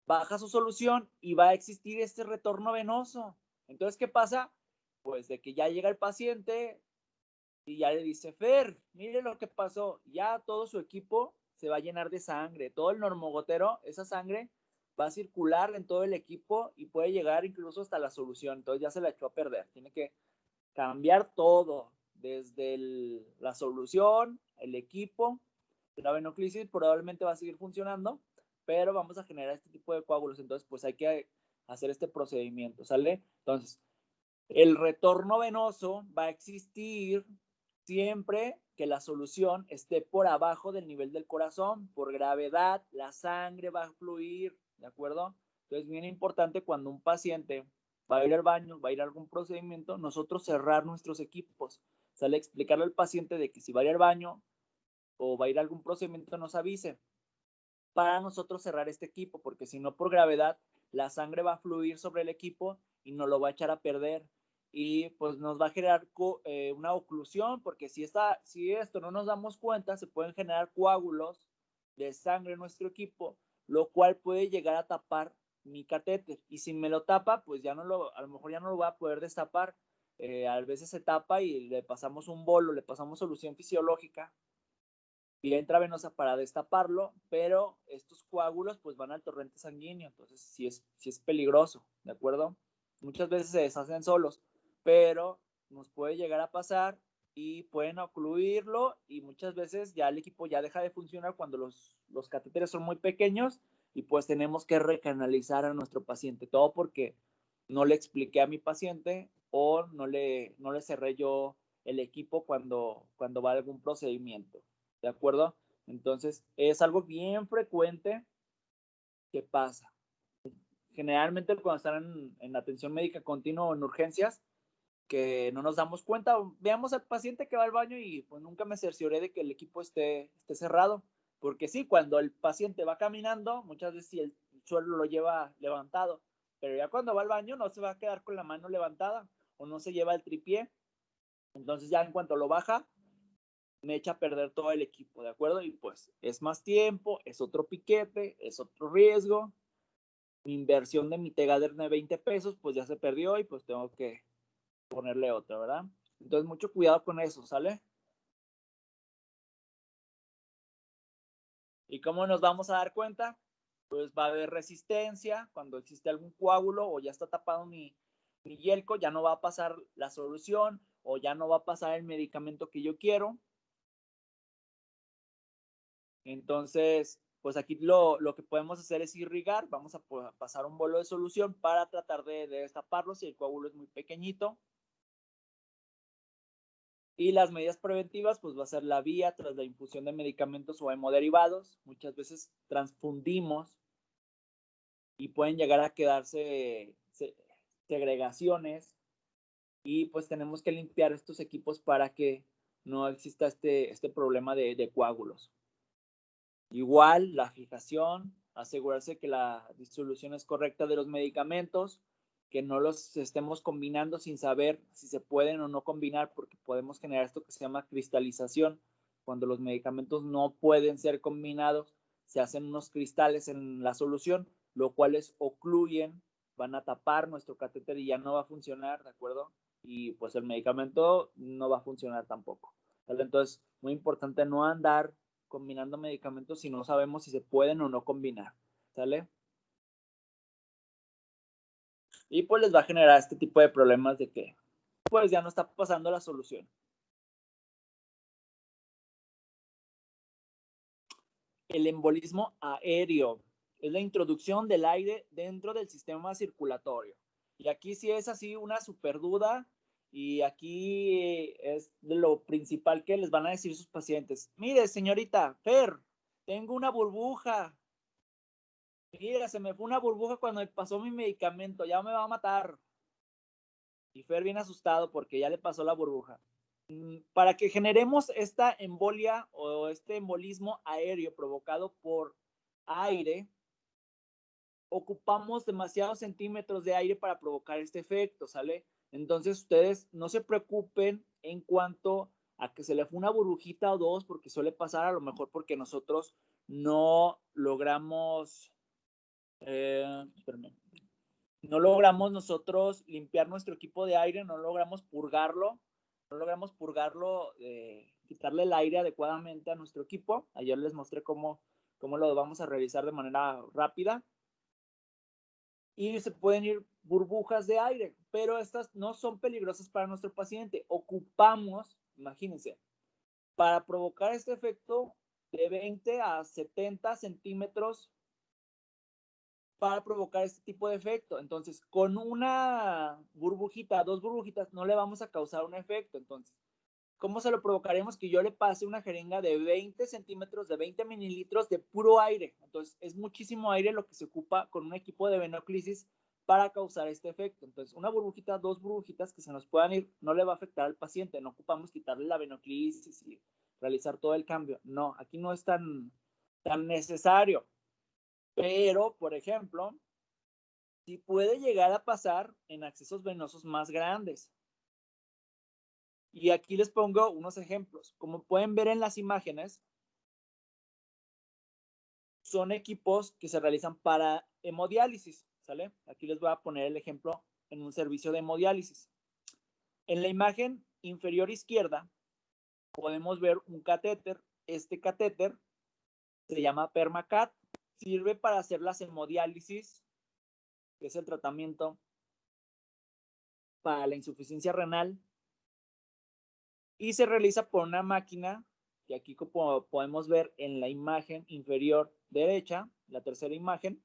baja su solución y va a existir este retorno venoso. Entonces, ¿qué pasa? Pues de que ya llega el paciente y ya le dice, Fer, mire lo que pasó, ya todo su equipo se va a llenar de sangre, todo el normogotero, esa sangre va a circular en todo el equipo y puede llegar incluso hasta la solución, entonces ya se la echó a perder, tiene que cambiar todo, desde la solución, el equipo, la venoclisis probablemente va a seguir funcionando, pero vamos a generar este tipo de coágulos, entonces pues hay que hacer este procedimiento, ¿sale? Entonces, el retorno venoso va a existir siempre que la solución esté por abajo del nivel del corazón. Por gravedad, la sangre va a fluir, ¿de acuerdo? Entonces, bien importante cuando un paciente va a ir al baño, va a ir a algún procedimiento, nosotros cerrar nuestros equipos. Sale explicarle al paciente de que si va a ir al baño o va a ir a algún procedimiento, nos avise para nosotros cerrar este equipo, porque si no, por gravedad, la sangre va a fluir sobre el equipo y nos lo va a echar a perder y pues nos va a generar una oclusión, porque si esto no nos damos cuenta, se pueden generar coágulos de sangre en nuestro equipo, lo cual puede llegar a tapar mi catéter, y si me lo tapa, pues a lo mejor ya no lo va a poder destapar. A veces se tapa y le pasamos un bolo, le pasamos solución fisiológica vía intravenosa para destaparlo, pero estos coágulos pues van al torrente sanguíneo, entonces sí es peligroso, ¿de acuerdo? Muchas veces se deshacen solos, pero nos puede llegar a pasar y pueden ocluirlo y muchas veces ya el equipo ya deja de funcionar cuando los catéteres son muy pequeños y pues tenemos que recanalizar a nuestro paciente, todo porque no le expliqué a mi paciente o no le cerré yo el equipo cuando va a algún procedimiento. ¿De acuerdo? Entonces, es algo bien frecuente que pasa. Generalmente cuando están en atención médica continua o en urgencias, que no nos damos cuenta, veamos al paciente que va al baño y pues nunca me cercioré de que el equipo esté cerrado. Porque sí, cuando el paciente va caminando, muchas veces sí, el suelo lo lleva levantado, pero ya cuando va al baño no se va a quedar con la mano levantada o no se lleva el tripié. Entonces ya en cuanto lo baja, me echa a perder todo el equipo, ¿de acuerdo? Y pues es más tiempo, es otro piquete, es otro riesgo. Mi inversión de mi Tegader de 20 pesos, pues ya se perdió y pues tengo que ponerle otro, ¿verdad? Entonces, mucho cuidado con eso, ¿sale? ¿Y cómo nos vamos a dar cuenta? Pues va a haber resistencia cuando existe algún coágulo o ya está tapado mi yelco, ya no va a pasar la solución o ya no va a pasar el medicamento que yo quiero. Entonces, pues aquí lo que podemos hacer es irrigar, vamos a pasar un bolo de solución para tratar de destaparlo si el coágulo es muy pequeñito. Y las medidas preventivas, pues va a ser la vía tras la infusión de medicamentos o hemoderivados. Muchas veces transfundimos y pueden llegar a quedarse segregaciones y pues tenemos que limpiar estos equipos para que no exista este problema de coágulos. Igual, la fijación, asegurarse que la disolución es correcta de los medicamentos, que no los estemos combinando sin saber si se pueden o no combinar, porque podemos generar esto que se llama cristalización. Cuando los medicamentos no pueden ser combinados, se hacen unos cristales en la solución, lo cuales ocluyen, van a tapar nuestro catéter y ya no va a funcionar, ¿de acuerdo? Y pues el medicamento no va a funcionar tampoco. ¿Vale? Entonces, muy importante no andar combinando medicamentos si no sabemos si se pueden o no combinar, ¿sale? Y pues les va a generar este tipo de problemas de que pues ya no está pasando la solución. el embolismo aéreo. Es la introducción del aire dentro del sistema circulatorio. Y aquí sí es así una súper duda, y aquí es de lo principal que les van a decir sus pacientes. Mire, señorita Fer, tengo una burbuja. Mira, se me fue una burbuja cuando me pasó mi medicamento, ya me va a matar. Y Fer viene asustado porque ya le pasó la burbuja. Para que generemos esta embolia o este embolismo aéreo provocado por aire, ocupamos demasiados centímetros de aire para provocar este efecto, ¿sale? Entonces ustedes no se preocupen en cuanto a que se le fue una burbujita o dos, porque suele pasar a lo mejor porque nosotros no logramos, no logramos nosotros limpiar nuestro equipo de aire, no logramos purgarlo, quitarle el aire adecuadamente a nuestro equipo. Ayer les mostré cómo lo vamos a realizar de manera rápida. Y se pueden ir burbujas de aire, pero estas no son peligrosas para nuestro paciente. Ocupamos, imagínense, para provocar este efecto de 20 a 70 centímetros para provocar este tipo de efecto. Entonces, con una burbujita, dos burbujitas, no le vamos a causar un efecto. Entonces, ¿cómo se lo provocaremos? Que yo le pase una jeringa de 20 centímetros, de 20 mililitros de puro aire. Entonces, es muchísimo aire lo que se ocupa con un equipo de venoclisis para causar este efecto. Entonces, una burbujita, dos burbujitas que se nos puedan ir, no le va a afectar al paciente. No ocupamos quitarle la venoclisis y realizar todo el cambio. No, aquí no es tan necesario. Pero, por ejemplo, sí puede llegar a pasar en accesos venosos más grandes. Y aquí les pongo unos ejemplos. Como pueden ver en las imágenes, son equipos que se realizan para hemodiálisis, ¿sale? Aquí les voy a poner el ejemplo en un servicio de hemodiálisis. En la imagen inferior izquierda podemos ver un catéter. Este catéter se llama Permacat. Sirve para hacer las hemodiálisis, que es el tratamiento para la insuficiencia renal, y se realiza por una máquina que aquí como podemos ver en la imagen inferior derecha, la tercera imagen.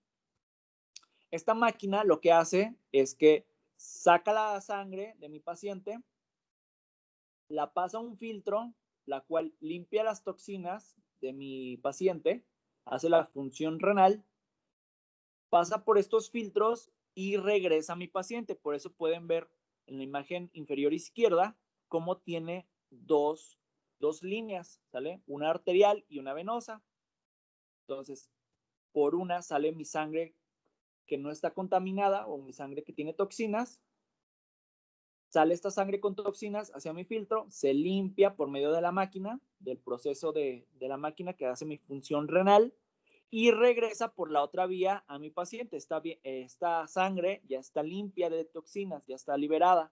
Esta máquina lo que hace es que saca la sangre de mi paciente, la pasa a un filtro, la cual limpia las toxinas de mi paciente, hace la función renal, pasa por estos filtros y regresa a mi paciente. Por eso pueden ver en la imagen inferior izquierda cómo tiene dos líneas, ¿sale? Una arterial y una venosa. Entonces, por una sale mi sangre que no está contaminada o mi sangre que tiene toxinas. Sale esta sangre con toxinas hacia mi filtro, se limpia por medio de la máquina, del proceso de la máquina que hace mi función renal, y regresa por la otra vía a mi paciente. Esta sangre ya está limpia de toxinas, ya está liberada.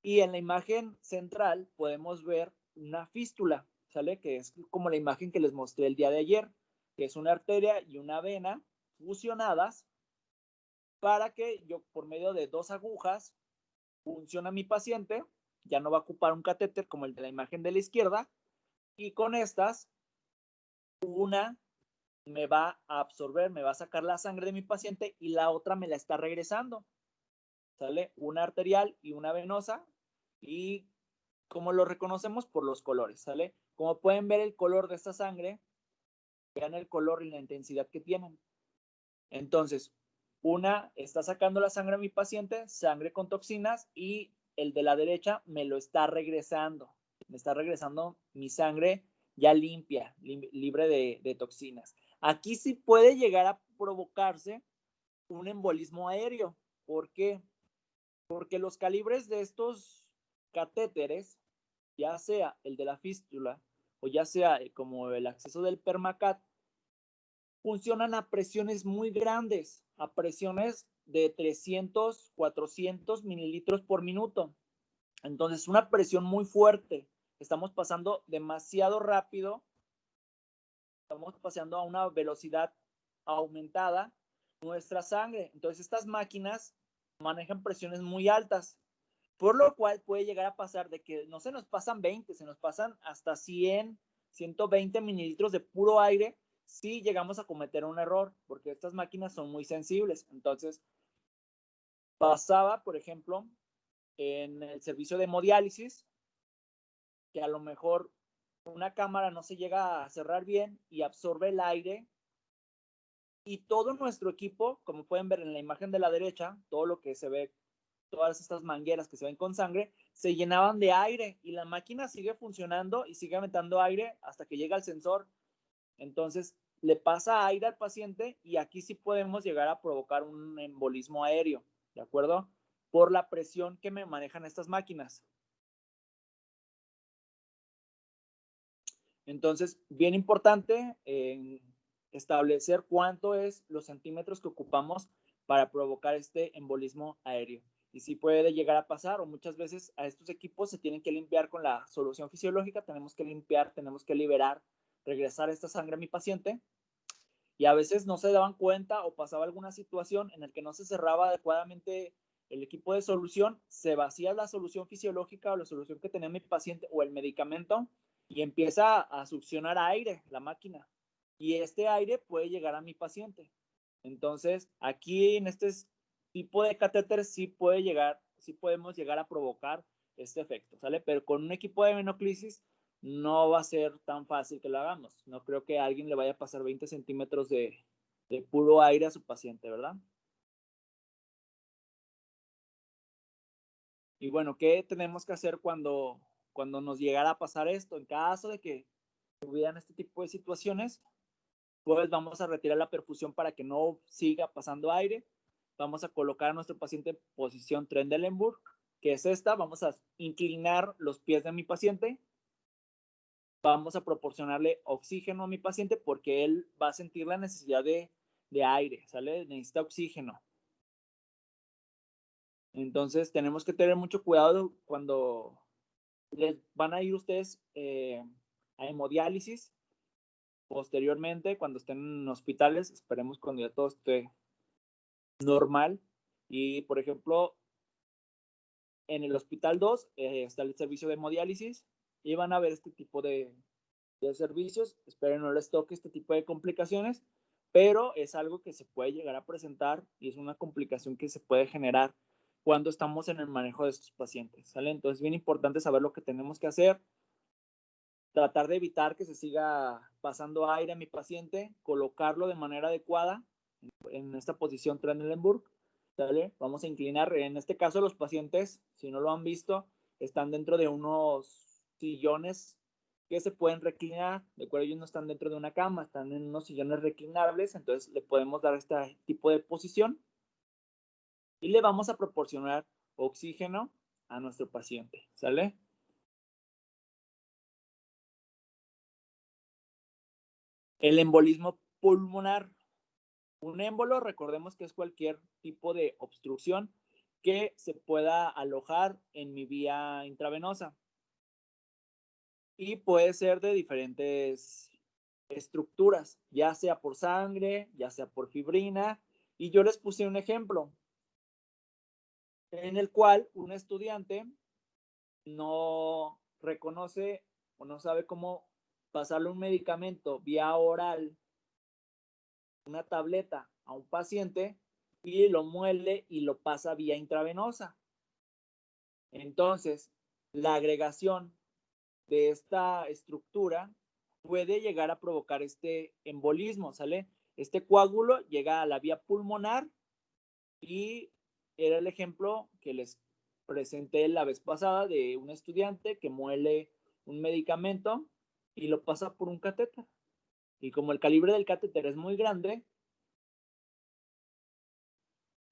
Y en la imagen central podemos ver una fístula, ¿sale? Que es como la imagen que les mostré el día de ayer, que es una arteria y una vena fusionadas para que yo, por medio de dos agujas, funciona mi paciente, ya no va a ocupar un catéter como el de la imagen de la izquierda, y con estas, una me va a absorber, me va a sacar la sangre de mi paciente y la otra me la está regresando, ¿sale? Una arterial y una venosa, y como lo reconocemos por los colores, ¿sale? Como pueden ver el color de esta sangre, vean el color y la intensidad que tienen. Entonces, una está sacando la sangre a mi paciente, sangre con toxinas, y el de la derecha me lo está regresando. Me está regresando mi sangre ya limpia, libre de toxinas. Aquí sí puede llegar a provocarse un embolismo aéreo. ¿Por qué? Porque los calibres de estos catéteres, ya sea el de la fístula o ya sea como el acceso del Permacat, funcionan a presiones muy grandes, a presiones de 300, 400 mililitros por minuto. Entonces, una presión muy fuerte. Estamos pasando demasiado rápido, estamos pasando a una velocidad aumentada nuestra sangre. Entonces, estas máquinas manejan presiones muy altas, por lo cual puede llegar a pasar de que no se nos pasan 20, se nos pasan hasta 100, 120 mililitros de puro aire si llegamos a cometer un error, porque estas máquinas son muy sensibles. Entonces, pasaba, por ejemplo, en el servicio de hemodiálisis, que a lo mejor una cámara no se llega a cerrar bien y absorbe el aire, y todo nuestro equipo, como pueden ver en la imagen de la derecha, todo lo que se ve, todas estas mangueras que se ven con sangre, se llenaban de aire y la máquina sigue funcionando y sigue aventando aire hasta que llega al sensor. Entonces, le pasa aire al paciente y aquí sí podemos llegar a provocar un embolismo aéreo, ¿de acuerdo? Por la presión que me manejan estas máquinas. Entonces, bien importante establecer cuánto es los centímetros que ocupamos para provocar este embolismo aéreo. Y sí puede llegar a pasar, o muchas veces a estos equipos se tienen que limpiar con la solución fisiológica, tenemos que limpiar, tenemos que liberar, regresar esta sangre a mi paciente, y a veces no se daban cuenta o pasaba alguna situación en la que no se cerraba adecuadamente el equipo de solución, se vacía la solución fisiológica o la solución que tenía mi paciente o el medicamento y empieza a succionar aire la máquina. Y este aire puede llegar a mi paciente. Entonces, aquí en este tipo de catéter sí podemos llegar a provocar este efecto, ¿sale? Pero con un equipo de venoclisis no va a ser tan fácil que lo hagamos. No creo que a alguien le vaya a pasar 20 centímetros de puro aire a su paciente, ¿verdad? Y bueno, ¿qué tenemos que hacer cuando nos llegara a pasar esto? En caso de que tuvieran este tipo de situaciones, pues vamos a retirar la perfusión para que no siga pasando aire. Vamos a colocar a nuestro paciente en posición Trendelenburg, que es esta. Vamos a inclinar los pies de mi paciente. Vamos a proporcionarle oxígeno a mi paciente porque él va a sentir la necesidad de aire, ¿sale? Necesita oxígeno. Entonces tenemos que tener mucho cuidado cuando les van a ir ustedes a hemodiálisis. Posteriormente, cuando estén en hospitales, esperemos cuando ya todo esté normal. Y, por ejemplo, en el hospital 2 está el servicio de hemodiálisis y van a ver este tipo de servicios. Espero no les toque este tipo de complicaciones, pero es algo que se puede llegar a presentar y es una complicación que se puede generar cuando estamos en el manejo de estos pacientes, ¿sale? Entonces es bien importante saber lo que tenemos que hacer, tratar de evitar que se siga pasando aire a mi paciente, colocarlo de manera adecuada en esta posición Trendelenburg, ¿sale? Vamos a inclinar, en este caso los pacientes, si no lo han visto, están dentro de unos sillones que se pueden reclinar, de acuerdo, ellos no están dentro de una cama, están en unos sillones reclinables, entonces le podemos dar este tipo de posición y le vamos a proporcionar oxígeno a nuestro paciente, ¿sale? El embolismo pulmonar. Un émbolo, recordemos que es cualquier tipo de obstrucción que se pueda alojar en mi vía intravenosa. Y puede ser de diferentes estructuras, ya sea por sangre, ya sea por fibrina. Y yo les puse un ejemplo en el cual un estudiante no reconoce o no sabe cómo pasarle un medicamento vía oral, una tableta a un paciente y lo muele y lo pasa vía intravenosa. Entonces, la agregación de esta estructura puede llegar a provocar este embolismo, ¿sale? Este coágulo llega a la vía pulmonar y era el ejemplo que les presenté la vez pasada de un estudiante que muele un medicamento y lo pasa por un catéter. Y como el calibre del catéter es muy grande,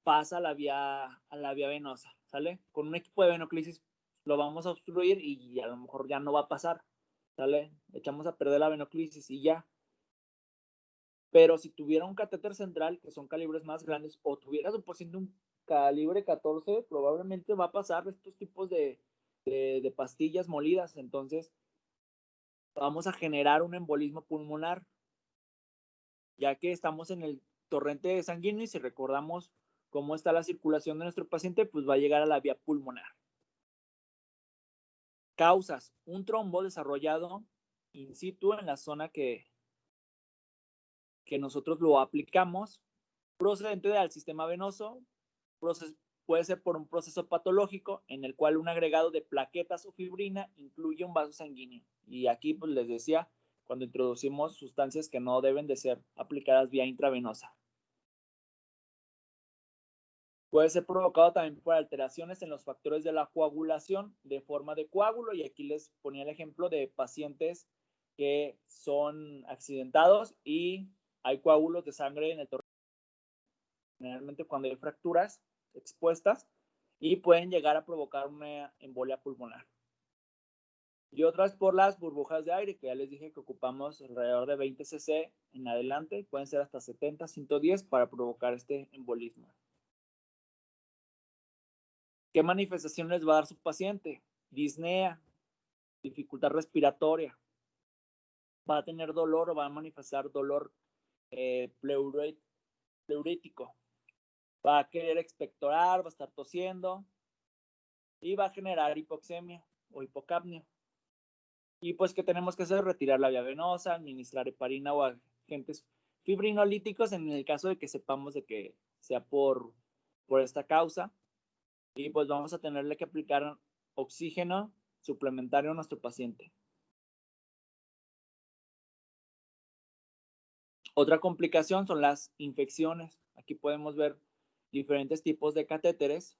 pasa a la vía venosa, ¿sale? Con un equipo de venoclisis lo vamos a obstruir y a lo mejor ya no va a pasar, ¿sale? Echamos a perder la venoclisis y ya. Pero si tuviera un catéter central, que son calibres más grandes, o tuvieras un paciente un calibre 14, probablemente va a pasar estos tipos de pastillas molidas. Entonces, vamos a generar un embolismo pulmonar, ya que estamos en el torrente sanguíneo y si recordamos cómo está la circulación de nuestro paciente, pues va a llegar a la vía pulmonar. Causas: un trombo desarrollado in situ en la zona que nosotros lo aplicamos, procedente del sistema venoso, puede ser por un proceso patológico en el cual un agregado de plaquetas o fibrina incluye un vaso sanguíneo. Y aquí pues les decía, cuando introducimos sustancias que no deben de ser aplicadas vía intravenosa. Puede ser provocado también por alteraciones en los factores de la coagulación de forma de coágulo, y aquí les ponía el ejemplo de pacientes que son accidentados y hay coágulos de sangre en el torrente, generalmente cuando hay fracturas expuestas, y pueden llegar a provocar una embolia pulmonar. Y otras por las burbujas de aire, que ya les dije que ocupamos alrededor de 20 cc en adelante, pueden ser hasta 70, 110 para provocar este embolismo. ¿Qué manifestaciones va a dar su paciente? Disnea, dificultad respiratoria, va a tener dolor o va a manifestar dolor pleurítico, va a querer expectorar, va a estar tosiendo y va a generar hipoxemia o hipocapnia. Y pues, ¿qué tenemos que hacer? Retirar la vía venosa, administrar heparina o agentes fibrinolíticos en el caso de que sepamos de que sea por esta causa. Y pues vamos a tenerle que aplicar oxígeno suplementario a nuestro paciente. Otra complicación son las infecciones. Aquí podemos ver diferentes tipos de catéteres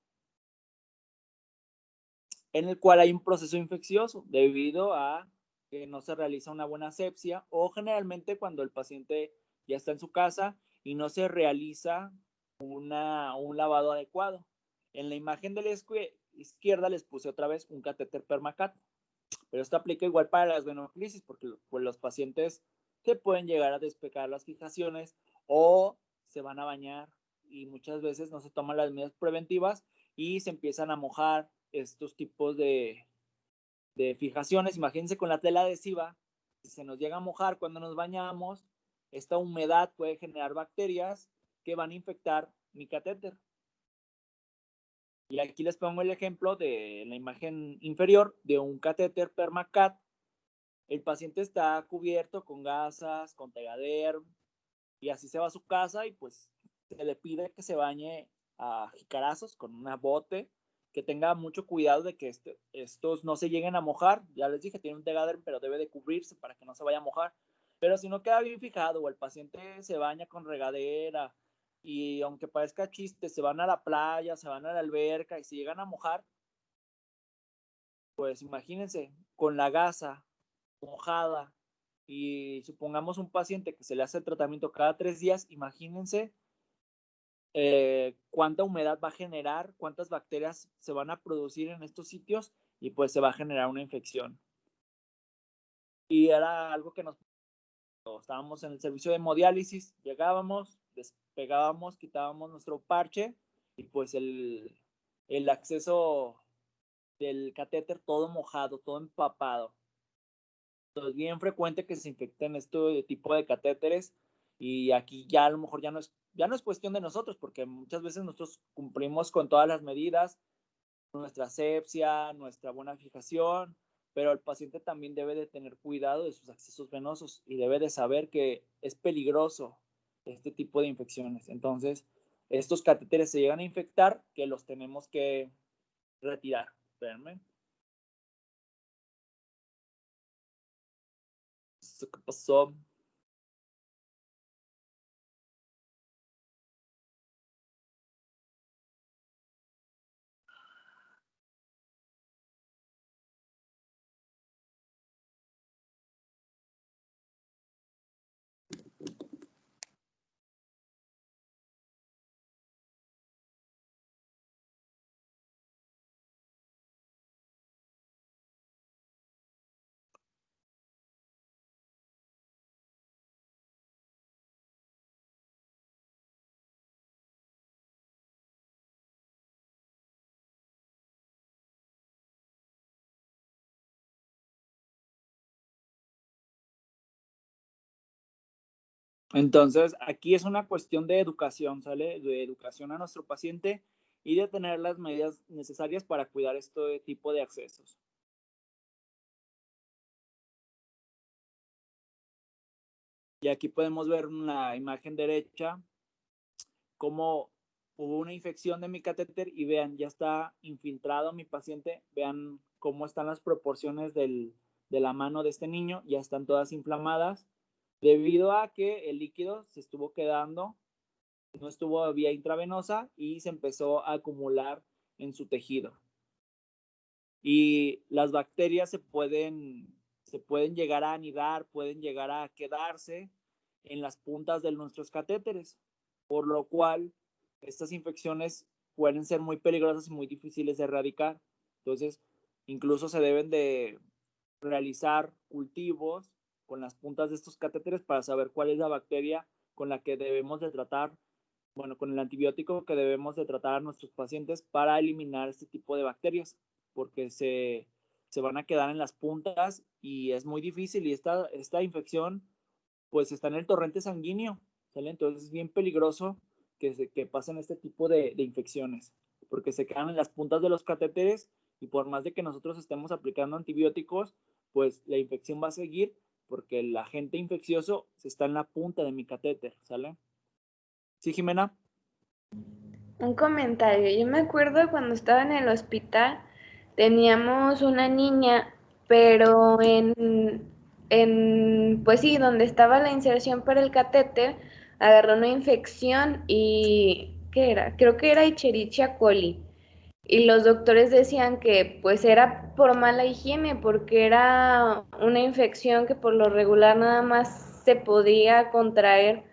en el cual hay un proceso infeccioso debido a que no se realiza una buena asepsia, o generalmente cuando el paciente ya está en su casa y no se realiza un lavado adecuado. En la imagen de la izquierda les puse otra vez un catéter Permacat, pero esto aplica igual para las venoclisis, porque pues, los pacientes se pueden llegar a despegar las fijaciones o se van a bañar y muchas veces no se toman las medidas preventivas y se empiezan a mojar estos tipos de fijaciones. Imagínense con la tela adhesiva, si se nos llega a mojar cuando nos bañamos, esta humedad puede generar bacterias que van a infectar mi catéter. Y aquí les pongo el ejemplo de la imagen inferior de un catéter Permacat. El paciente está cubierto con gasas, con Tegaderm, y así se va a su casa y pues se le pide que se bañe a jicarazos con una bote, que tenga mucho cuidado de que estos no se lleguen a mojar. Ya les dije, tiene un Tegaderm, pero debe de cubrirse para que no se vaya a mojar. Pero si no queda bien fijado o el paciente se baña con regadera y aunque parezca chiste, se van a la playa, se van a la alberca y se llegan a mojar, pues imagínense, con la gasa mojada y supongamos un paciente que se le hace el tratamiento cada 3 días, imagínense cuánta humedad va a generar, cuántas bacterias se van a producir en estos sitios y pues se va a generar una infección. Y era algo que estábamos en el servicio de hemodiálisis, llegábamos, despegábamos, quitábamos nuestro parche y pues el acceso del catéter todo mojado, todo empapado. Entonces, es bien frecuente que se infecten este tipo de catéteres y aquí ya a lo mejor ya no es cuestión de nosotros, porque muchas veces nosotros cumplimos con todas las medidas, nuestra asepsia, nuestra buena fijación, pero el paciente también debe de tener cuidado de sus accesos venosos y debe de saber que es peligroso este tipo de infecciones. Entonces, estos catéteres se llegan a infectar, que los tenemos que retirar. Espérenme. ¿Qué pasó? Entonces, aquí es una cuestión de educación, ¿sale? De educación a nuestro paciente y de tener las medidas necesarias para cuidar este tipo de accesos. Y aquí podemos ver en la imagen derecha cómo hubo una infección de mi catéter y vean, ya está infiltrado mi paciente. Vean cómo están las proporciones de la mano de este niño, ya están todas inflamadas debido a que el líquido se estuvo quedando, no estuvo vía intravenosa y se empezó a acumular en su tejido. Y las bacterias se pueden llegar a anidar, pueden llegar a quedarse en las puntas de nuestros catéteres, por lo cual estas infecciones pueden ser muy peligrosas y muy difíciles de erradicar. Entonces, incluso se deben de realizar cultivos con las puntas de estos catéteres para saber cuál es la bacteria con la que debemos de tratar, bueno, con el antibiótico que debemos de tratar a nuestros pacientes para eliminar este tipo de bacterias, porque se van a quedar en las puntas y es muy difícil, y esta infección pues está en el torrente sanguíneo, ¿sale? Entonces es bien peligroso que pasen este tipo de infecciones, porque se quedan en las puntas de los catéteres y por más de que nosotros estemos aplicando antibióticos, pues la infección va a seguir porque el agente infeccioso está en la punta de mi catéter, ¿sale? ¿Sí, Jimena? Un comentario. Yo me acuerdo cuando estaba en el hospital, teníamos una niña, pero pues sí, donde estaba la inserción para el catéter, agarró una infección y, ¿qué era? Creo que era Escherichia coli. Y los doctores decían que pues era por mala higiene, porque era una infección que por lo regular nada más se podía contraer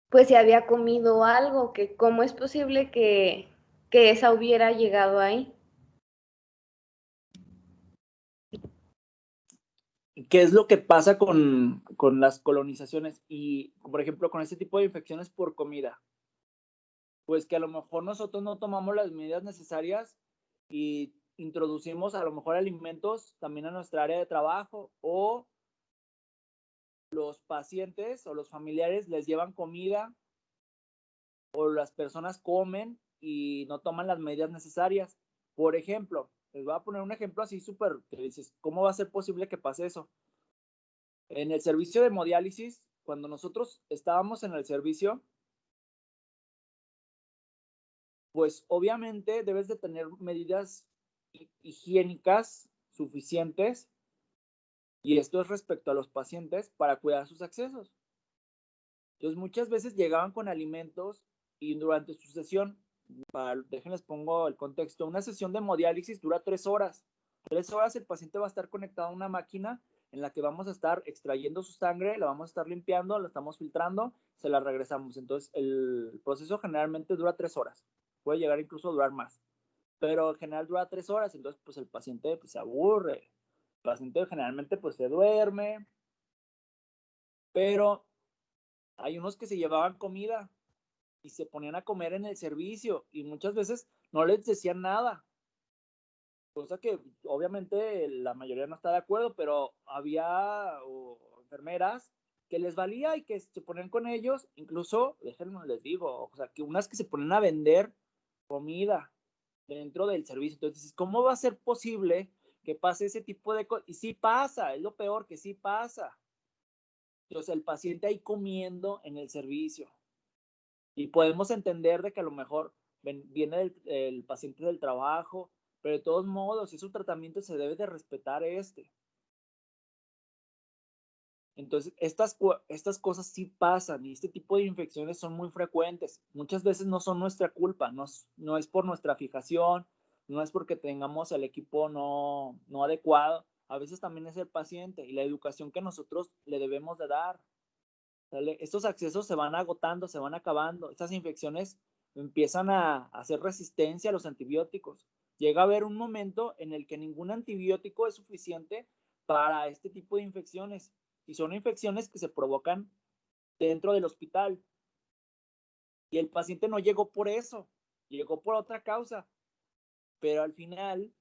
pues si había comido algo, que cómo es posible que esa hubiera llegado ahí. ¿Qué es lo que pasa con las colonizaciones y, por ejemplo, con este tipo de infecciones por comida? Pues que a lo mejor nosotros no tomamos las medidas necesarias y introducimos a lo mejor alimentos también a nuestra área de trabajo, o los pacientes o los familiares les llevan comida o las personas comen y no toman las medidas necesarias. Por ejemplo, les voy a poner un ejemplo así súper, que dices, ¿cómo va a ser posible que pase eso? En el servicio de hemodiálisis, cuando nosotros estábamos en el servicio, pues obviamente debes de tener medidas higiénicas suficientes, y esto es respecto a los pacientes, para cuidar sus accesos. Entonces muchas veces llegaban con alimentos y durante su sesión, déjenles pongo el contexto, una sesión de hemodiálisis dura 3 horas. 3 horas el paciente va a estar conectado a una máquina en la que vamos a estar extrayendo su sangre, la vamos a estar limpiando, la estamos filtrando, se la regresamos. Entonces el proceso generalmente dura 3 horas, puede llegar incluso a durar más, pero en general dura 3 horas. Entonces pues el paciente pues, se aburre, el paciente generalmente pues se duerme, pero hay unos que se llevaban comida y se ponían a comer en el servicio y muchas veces no les decían nada, cosa que obviamente la mayoría no está de acuerdo, pero había enfermeras que les valía y que se ponían con ellos, incluso, déjenme les digo, o sea, que unas que se ponen a vender comida dentro del servicio. Entonces, ¿cómo va a ser posible que pase ese tipo de cosas? Y sí pasa, es lo peor, que sí pasa. Entonces, el paciente ahí comiendo en el servicio. Y podemos entender de que a lo mejor viene el paciente del trabajo, pero de todos modos, si es un tratamiento, se debe de respetar este. Entonces, estas cosas sí pasan y este tipo de infecciones son muy frecuentes. Muchas veces no son nuestra culpa, no es por nuestra fijación, no es porque tengamos el equipo no adecuado. A veces también es el paciente y la educación que nosotros le debemos de dar. ¿Sale? Estos accesos se van agotando, se van acabando. Estas infecciones empiezan a hacer resistencia a los antibióticos. Llega a haber un momento en el que ningún antibiótico es suficiente para este tipo de infecciones. Y son infecciones que se provocan dentro del hospital. Y el paciente no llegó por eso, llegó por otra causa. Pero al final,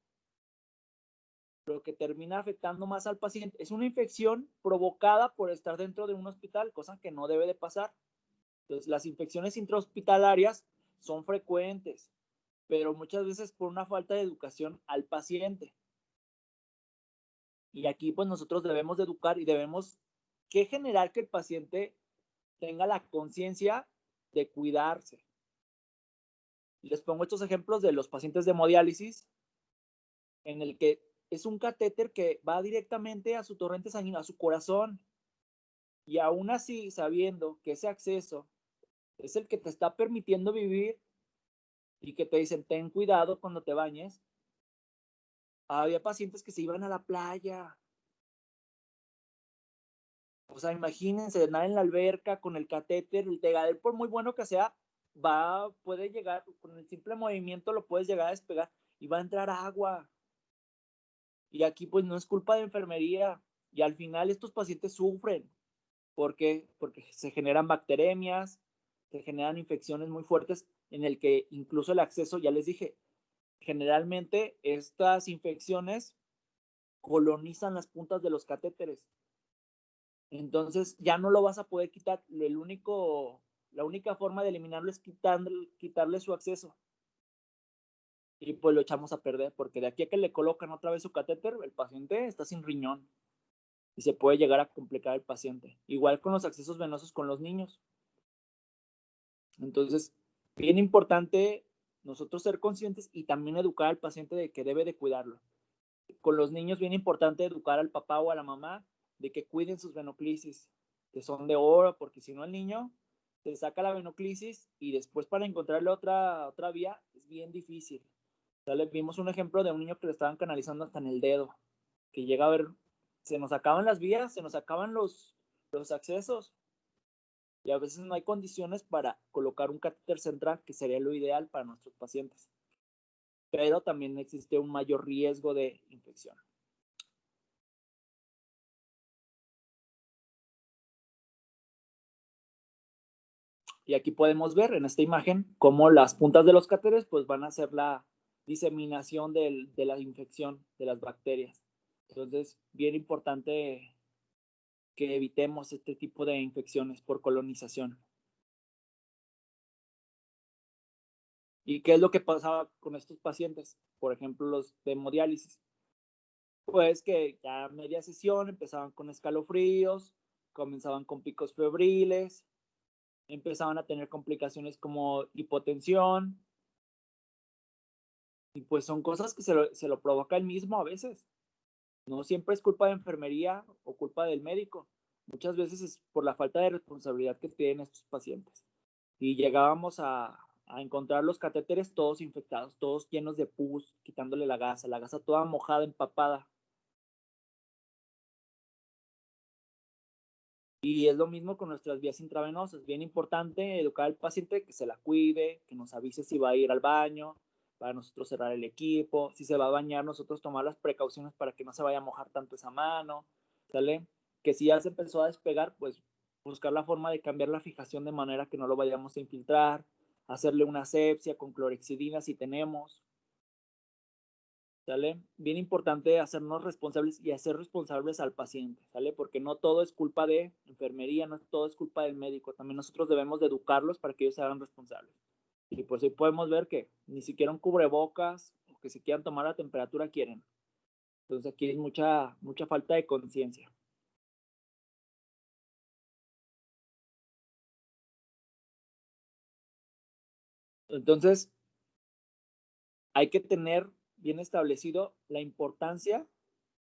lo que termina afectando más al paciente es una infección provocada por estar dentro de un hospital, cosa que no debe de pasar. Entonces, las infecciones intrahospitalarias son frecuentes, pero muchas veces por una falta de educación al paciente. Y aquí pues nosotros debemos de educar y debemos que generar que el paciente tenga la conciencia de cuidarse. Les pongo estos ejemplos de los pacientes de hemodiálisis, en el que es un catéter que va directamente a su torrente sanguíneo, a su corazón, y aún así, sabiendo que ese acceso es el que te está permitiendo vivir y que te dicen, ten cuidado cuando te bañes, había pacientes que se iban a la playa. O sea, imagínense, nadar en la alberca con el catéter, el tegadero, por muy bueno que sea, puede llegar, con el simple movimiento lo puedes llegar a despegar y va a entrar agua. Y aquí pues no es culpa de enfermería. Y al final estos pacientes sufren. ¿Por qué? Porque se generan bacteremias, se generan infecciones muy fuertes en el que incluso el acceso, ya les dije, generalmente estas infecciones colonizan las puntas de los catéteres. Entonces ya no lo vas a poder quitar. La única forma de eliminarlo es quitarle su acceso. Y pues lo echamos a perder, porque de aquí a que le colocan otra vez su catéter, el paciente está sin riñón y se puede llegar a complicar el paciente. Igual con los accesos venosos con los niños. Entonces, bien importante nosotros ser conscientes y también educar al paciente de que debe de cuidarlo. Con los niños, bien importante educar al papá o a la mamá de que cuiden sus venoclisis, que son de oro, porque si no el niño se saca la venoclisis y después para encontrarle otra vía es bien difícil. ¿Sale? Vimos un ejemplo de un niño que le estaban canalizando hasta en el dedo, que llega a ver, se nos acaban las vías, se nos acaban los accesos y a veces no hay condiciones para colocar un catéter central, que sería lo ideal para nuestros pacientes. Pero también existe un mayor riesgo de infección. Y aquí podemos ver en esta imagen cómo las puntas de los catéteres pues van a hacer la diseminación de la infección de las bacterias. Entonces, bien importante que evitemos este tipo de infecciones por colonización. ¿Y qué es lo que pasaba con estos pacientes? Por ejemplo, los de hemodiálisis. Pues que ya a media sesión empezaban con escalofríos, comenzaban con picos febriles, empezaban a tener complicaciones como hipotensión, y pues son cosas que se lo provoca el mismo a veces. No siempre es culpa de enfermería o culpa del médico. Muchas veces es por la falta de responsabilidad que tienen estos pacientes. Y llegábamos a encontrar los catéteres todos infectados, todos llenos de pus, quitándole la gasa toda mojada, empapada. Y es lo mismo con nuestras vías intravenosas. Bien importante educar al paciente que se la cuide, que nos avise si va a ir al baño, para nosotros cerrar el equipo. Si se va a bañar, nosotros tomar las precauciones para que no se vaya a mojar tanto esa mano, ¿sale? Que si ya se empezó a despegar, pues buscar la forma de cambiar la fijación de manera que no lo vayamos a infiltrar, hacerle una asepsia con clorexidina si tenemos, ¿sale? Bien importante hacernos responsables y hacer responsables al paciente, ¿sale? Porque no todo es culpa de enfermería, no todo es culpa del médico, también nosotros debemos de educarlos para que ellos se hagan responsables. Y pues hoy podemos ver que ni siquiera un cubrebocas o que si quieran tomar la temperatura quieren. Entonces aquí hay mucha falta de conciencia. Entonces hay que tener bien establecido la importancia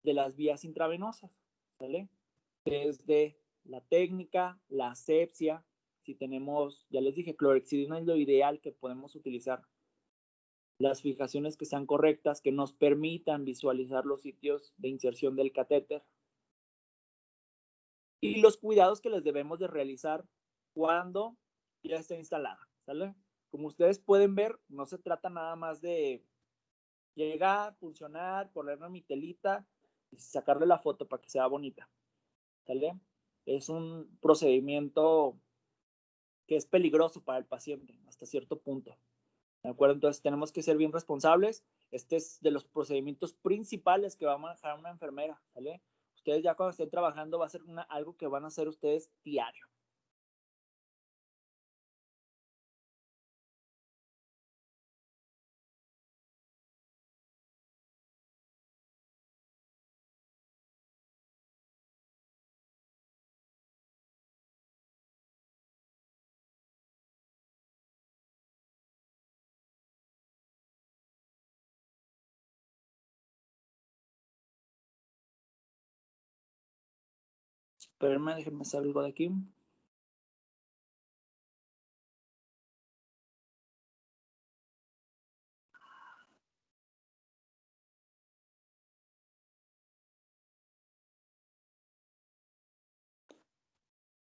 de las vías intravenosas, ¿sale? Desde la técnica, la asepsia, si tenemos, ya les dije, clorexidina es lo ideal que podemos utilizar. Las fijaciones que sean correctas, que nos permitan visualizar los sitios de inserción del catéter. Y los cuidados que les debemos de realizar cuando ya esté instalada, ¿sale? Como ustedes pueden ver, no se trata nada más de llegar, funcionar, ponerle mi telita y sacarle la foto para que sea bonita, ¿sale? Es un procedimiento que es peligroso para el paciente hasta cierto punto, ¿de acuerdo? Entonces tenemos que ser bien responsables. Este es de los procedimientos principales que va a manejar una enfermera, ¿sale? Ustedes ya cuando estén trabajando va a ser algo que van a hacer ustedes diario. Espérenme, déjenme salgo de aquí.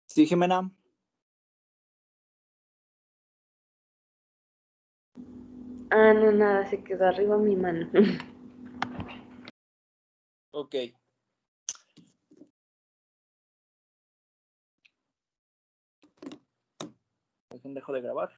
Sí, Jimena. Ah, no, nada, se quedó arriba mi mano. Ok. Dejo de grabar.